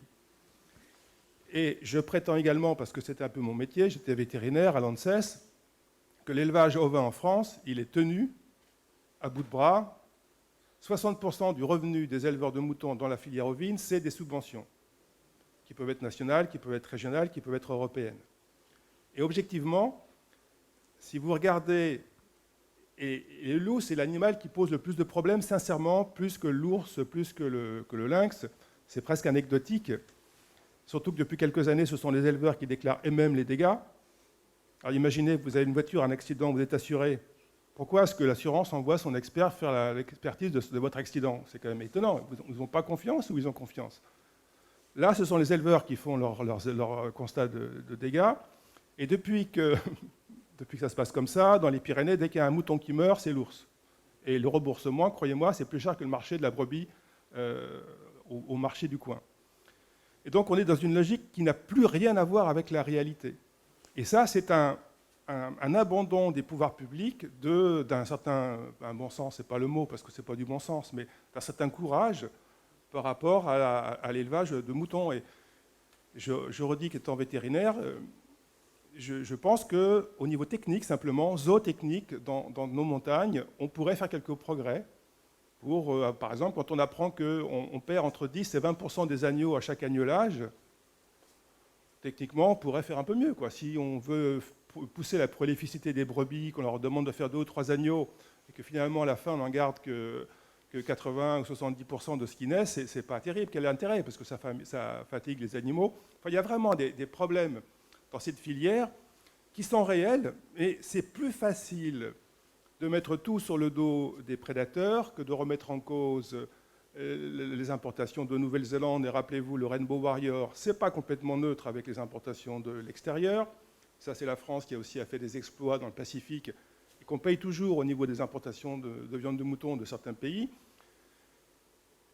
Et je prétends également, parce que c'était un peu mon métier, j'étais vétérinaire à l'ANSES, que l'élevage ovin en France, il est tenu à bout de bras. 60% du revenu des éleveurs de moutons dans la filière ovine, c'est des subventions, qui peuvent être nationales, qui peuvent être régionales, qui peuvent être européennes. Et objectivement, si vous regardez, et le loup, c'est l'animal qui pose le plus de problèmes, sincèrement, plus que l'ours, plus que le lynx, c'est presque anecdotique. Surtout que depuis quelques années, ce sont les éleveurs qui déclarent eux-mêmes les dégâts. Alors imaginez, vous avez une voiture, un accident, vous êtes assuré. Pourquoi est-ce que l'assurance envoie son expert faire l'expertise de votre accident? C'est quand même étonnant. Ils n'ont pas confiance ou ils ont confiance? Là, ce sont les éleveurs qui font leur constat de dégâts. Et depuis que ça se passe comme ça, dans les Pyrénées, dès qu'il y a un mouton qui meurt, c'est l'ours. Et le remboursement, croyez-moi, c'est plus cher que le marché de la brebis au marché du coin. Et donc, on est dans une logique qui n'a plus rien à voir avec la réalité. Et ça, c'est un abandon des pouvoirs publics d'un certain bon sens, c'est pas le mot parce que c'est pas du bon sens, mais d'un certain courage par rapport à l'élevage de moutons. Et je redis qu'étant vétérinaire, je pense qu'au niveau technique, simplement, zootechnique, dans nos montagnes, on pourrait faire quelques progrès. Par exemple, quand on apprend qu'on perd entre 10 et 20% des agneaux à chaque agnelage, techniquement, on pourrait faire un peu mieux, quoi. Si on veut pousser la prolificité des brebis, qu'on leur demande de faire 2 ou 3 agneaux, et que finalement, à la fin, on n'en garde que 80 ou 70% de ce qui naît, c'est pas terrible. Quel est l'intérêt? Parce que ça fatigue les animaux. Enfin, il y a vraiment des problèmes dans cette filière qui sont réels, et c'est plus facile de mettre tout sur le dos des prédateurs que de remettre en cause les importations de Nouvelle-Zélande. Et rappelez-vous, le Rainbow Warrior, ce n'est pas complètement neutre avec les importations de l'extérieur. Ça, c'est la France qui a aussi fait des exploits dans le Pacifique et qu'on paye toujours au niveau des importations de viande de mouton de certains pays.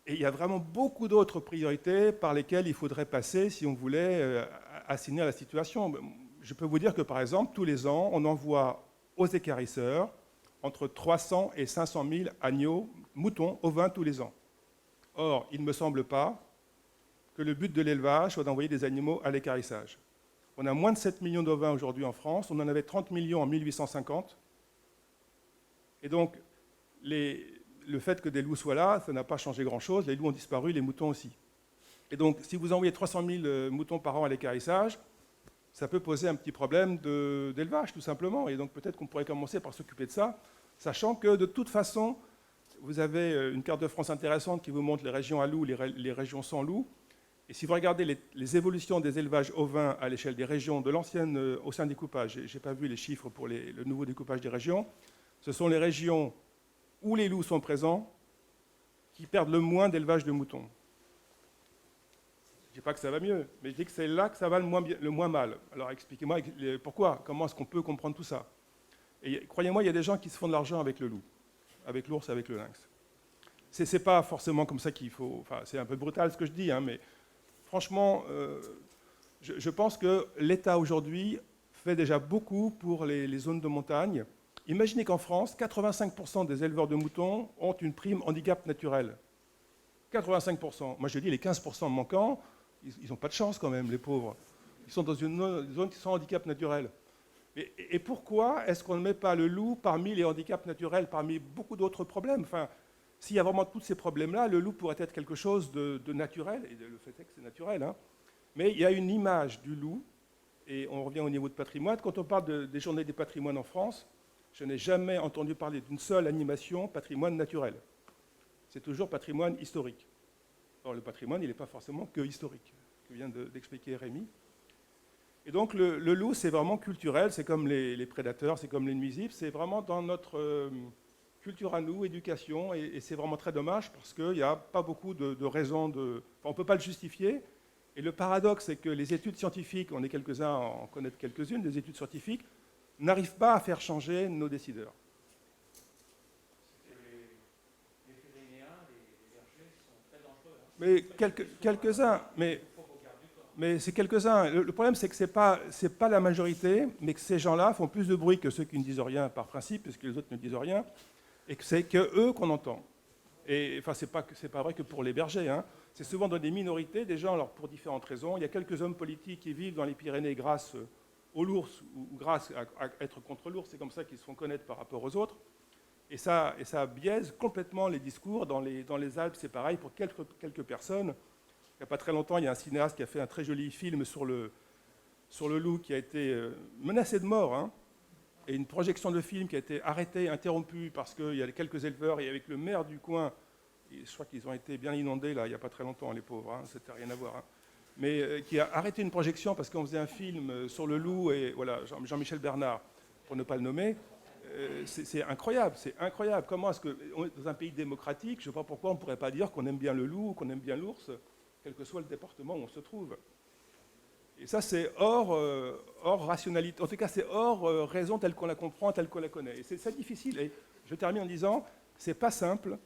Et il y a vraiment beaucoup d'autres priorités par lesquelles il faudrait passer si on voulait assainir la situation. Je peux vous dire que, par exemple, tous les ans, on envoie aux équarrisseurs entre 300 et 500 000 agneaux, moutons, ovins tous les ans. Or, il ne me semble pas que le but de l'élevage soit d'envoyer des animaux à l'équarrissage. On a moins de 7 millions d'ovins aujourd'hui en France, on en avait 30 millions en 1850. Et donc, le fait que des loups soient là, ça n'a pas changé grand-chose. Les loups ont disparu, les moutons aussi. Et donc, si vous envoyez 300 000 moutons par an à l'équarrissage, ça peut poser un petit problème d'élevage, tout simplement. Et donc peut-être qu'on pourrait commencer par s'occuper de ça, sachant que de toute façon, vous avez une carte de France intéressante qui vous montre les régions à loups, les régions sans loups. Et si vous regardez les évolutions des élevages ovins à l'échelle des régions de l'ancienne ancien découpage, je n'ai pas vu les chiffres pour le nouveau découpage des régions, ce sont les régions où les loups sont présents qui perdent le moins d'élevage de moutons. Je ne dis pas que ça va mieux, mais je dis que c'est là que ça va le moins mal. Alors expliquez-moi pourquoi, comment est-ce qu'on peut comprendre tout ça? Et croyez-moi, il y a des gens qui se font de l'argent avec le loup, avec l'ours, avec le lynx. Ce n'est pas forcément comme ça qu'il faut... Enfin, c'est un peu brutal ce que je dis, hein, mais franchement, je pense que l'État aujourd'hui fait déjà beaucoup pour les zones de montagne. Imaginez qu'en France, 85% des éleveurs de moutons ont une prime handicap naturel. 85%. Moi je dis les 15% manquants, ils n'ont pas de chance quand même, les pauvres. Ils sont dans une zone qui sont handicap naturel. Et pourquoi est-ce qu'on ne met pas le loup parmi les handicaps naturels, parmi beaucoup d'autres problèmes? Enfin, s'il y a vraiment tous ces problèmes-là, le loup pourrait être quelque chose de naturel, et le fait est que c'est naturel, hein. Mais il y a une image du loup, et on revient au niveau de patrimoine. Quand on parle des journées des patrimoines en France, je n'ai jamais entendu parler d'une seule animation patrimoine naturel. C'est toujours patrimoine historique. Or, le patrimoine, il n'est pas forcément que historique, que vient d'expliquer Rémi. Et donc, le loup, c'est vraiment culturel, c'est comme les prédateurs, c'est comme les nuisibles, c'est vraiment dans notre culture à nous, éducation, et c'est vraiment très dommage parce qu'il n'y a pas beaucoup de raisons de... Enfin, on ne peut pas le justifier. Et le paradoxe, c'est que les études scientifiques, on est quelques-uns à en connaître quelques-unes, des études scientifiques, n'arrivent pas à faire changer nos décideurs. Mais quelques-uns, mais c'est quelques-uns. Le problème, c'est que ce n'est pas la majorité, mais que ces gens-là font plus de bruit que ceux qui ne disent rien par principe, puisque les autres ne disent rien, et que c'est qu'eux qu'on entend. Et enfin, c'est pas vrai que pour les bergers, hein. C'est souvent dans des minorités, des gens, alors pour différentes raisons. Il y a quelques hommes politiques qui vivent dans les Pyrénées grâce aux l'ours ou grâce à être contre l'ours. C'est comme ça qu'ils se font connaître par rapport aux autres. Et ça biaise complètement les discours. Dans les Alpes, c'est pareil pour quelques personnes. Il n'y a pas très longtemps, il y a un cinéaste qui a fait un très joli film sur le loup qui a été menacé de mort, hein, et une projection de film qui a été arrêtée, interrompue, parce qu'il y a quelques éleveurs, et avec le maire du coin, je crois qu'ils ont été bien inondés, là, il n'y a pas très longtemps, les pauvres, hein, c'était rien à voir, hein, mais qui a arrêté une projection parce qu'on faisait un film sur le loup, et voilà, Jean-Michel Bernard, pour ne pas le nommer. C'est incroyable, c'est incroyable. Comment est-ce que, dans un pays démocratique, je ne sais pas pourquoi on ne pourrait pas dire qu'on aime bien le loup ou qu'on aime bien l'ours, quel que soit le département où on se trouve. Et ça, c'est hors rationalité, en tout cas, c'est hors raison telle qu'on la comprend, telle qu'on la connaît. Et c'est difficile. Et je termine en disant, c'est pas simple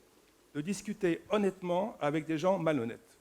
de discuter honnêtement avec des gens malhonnêtes.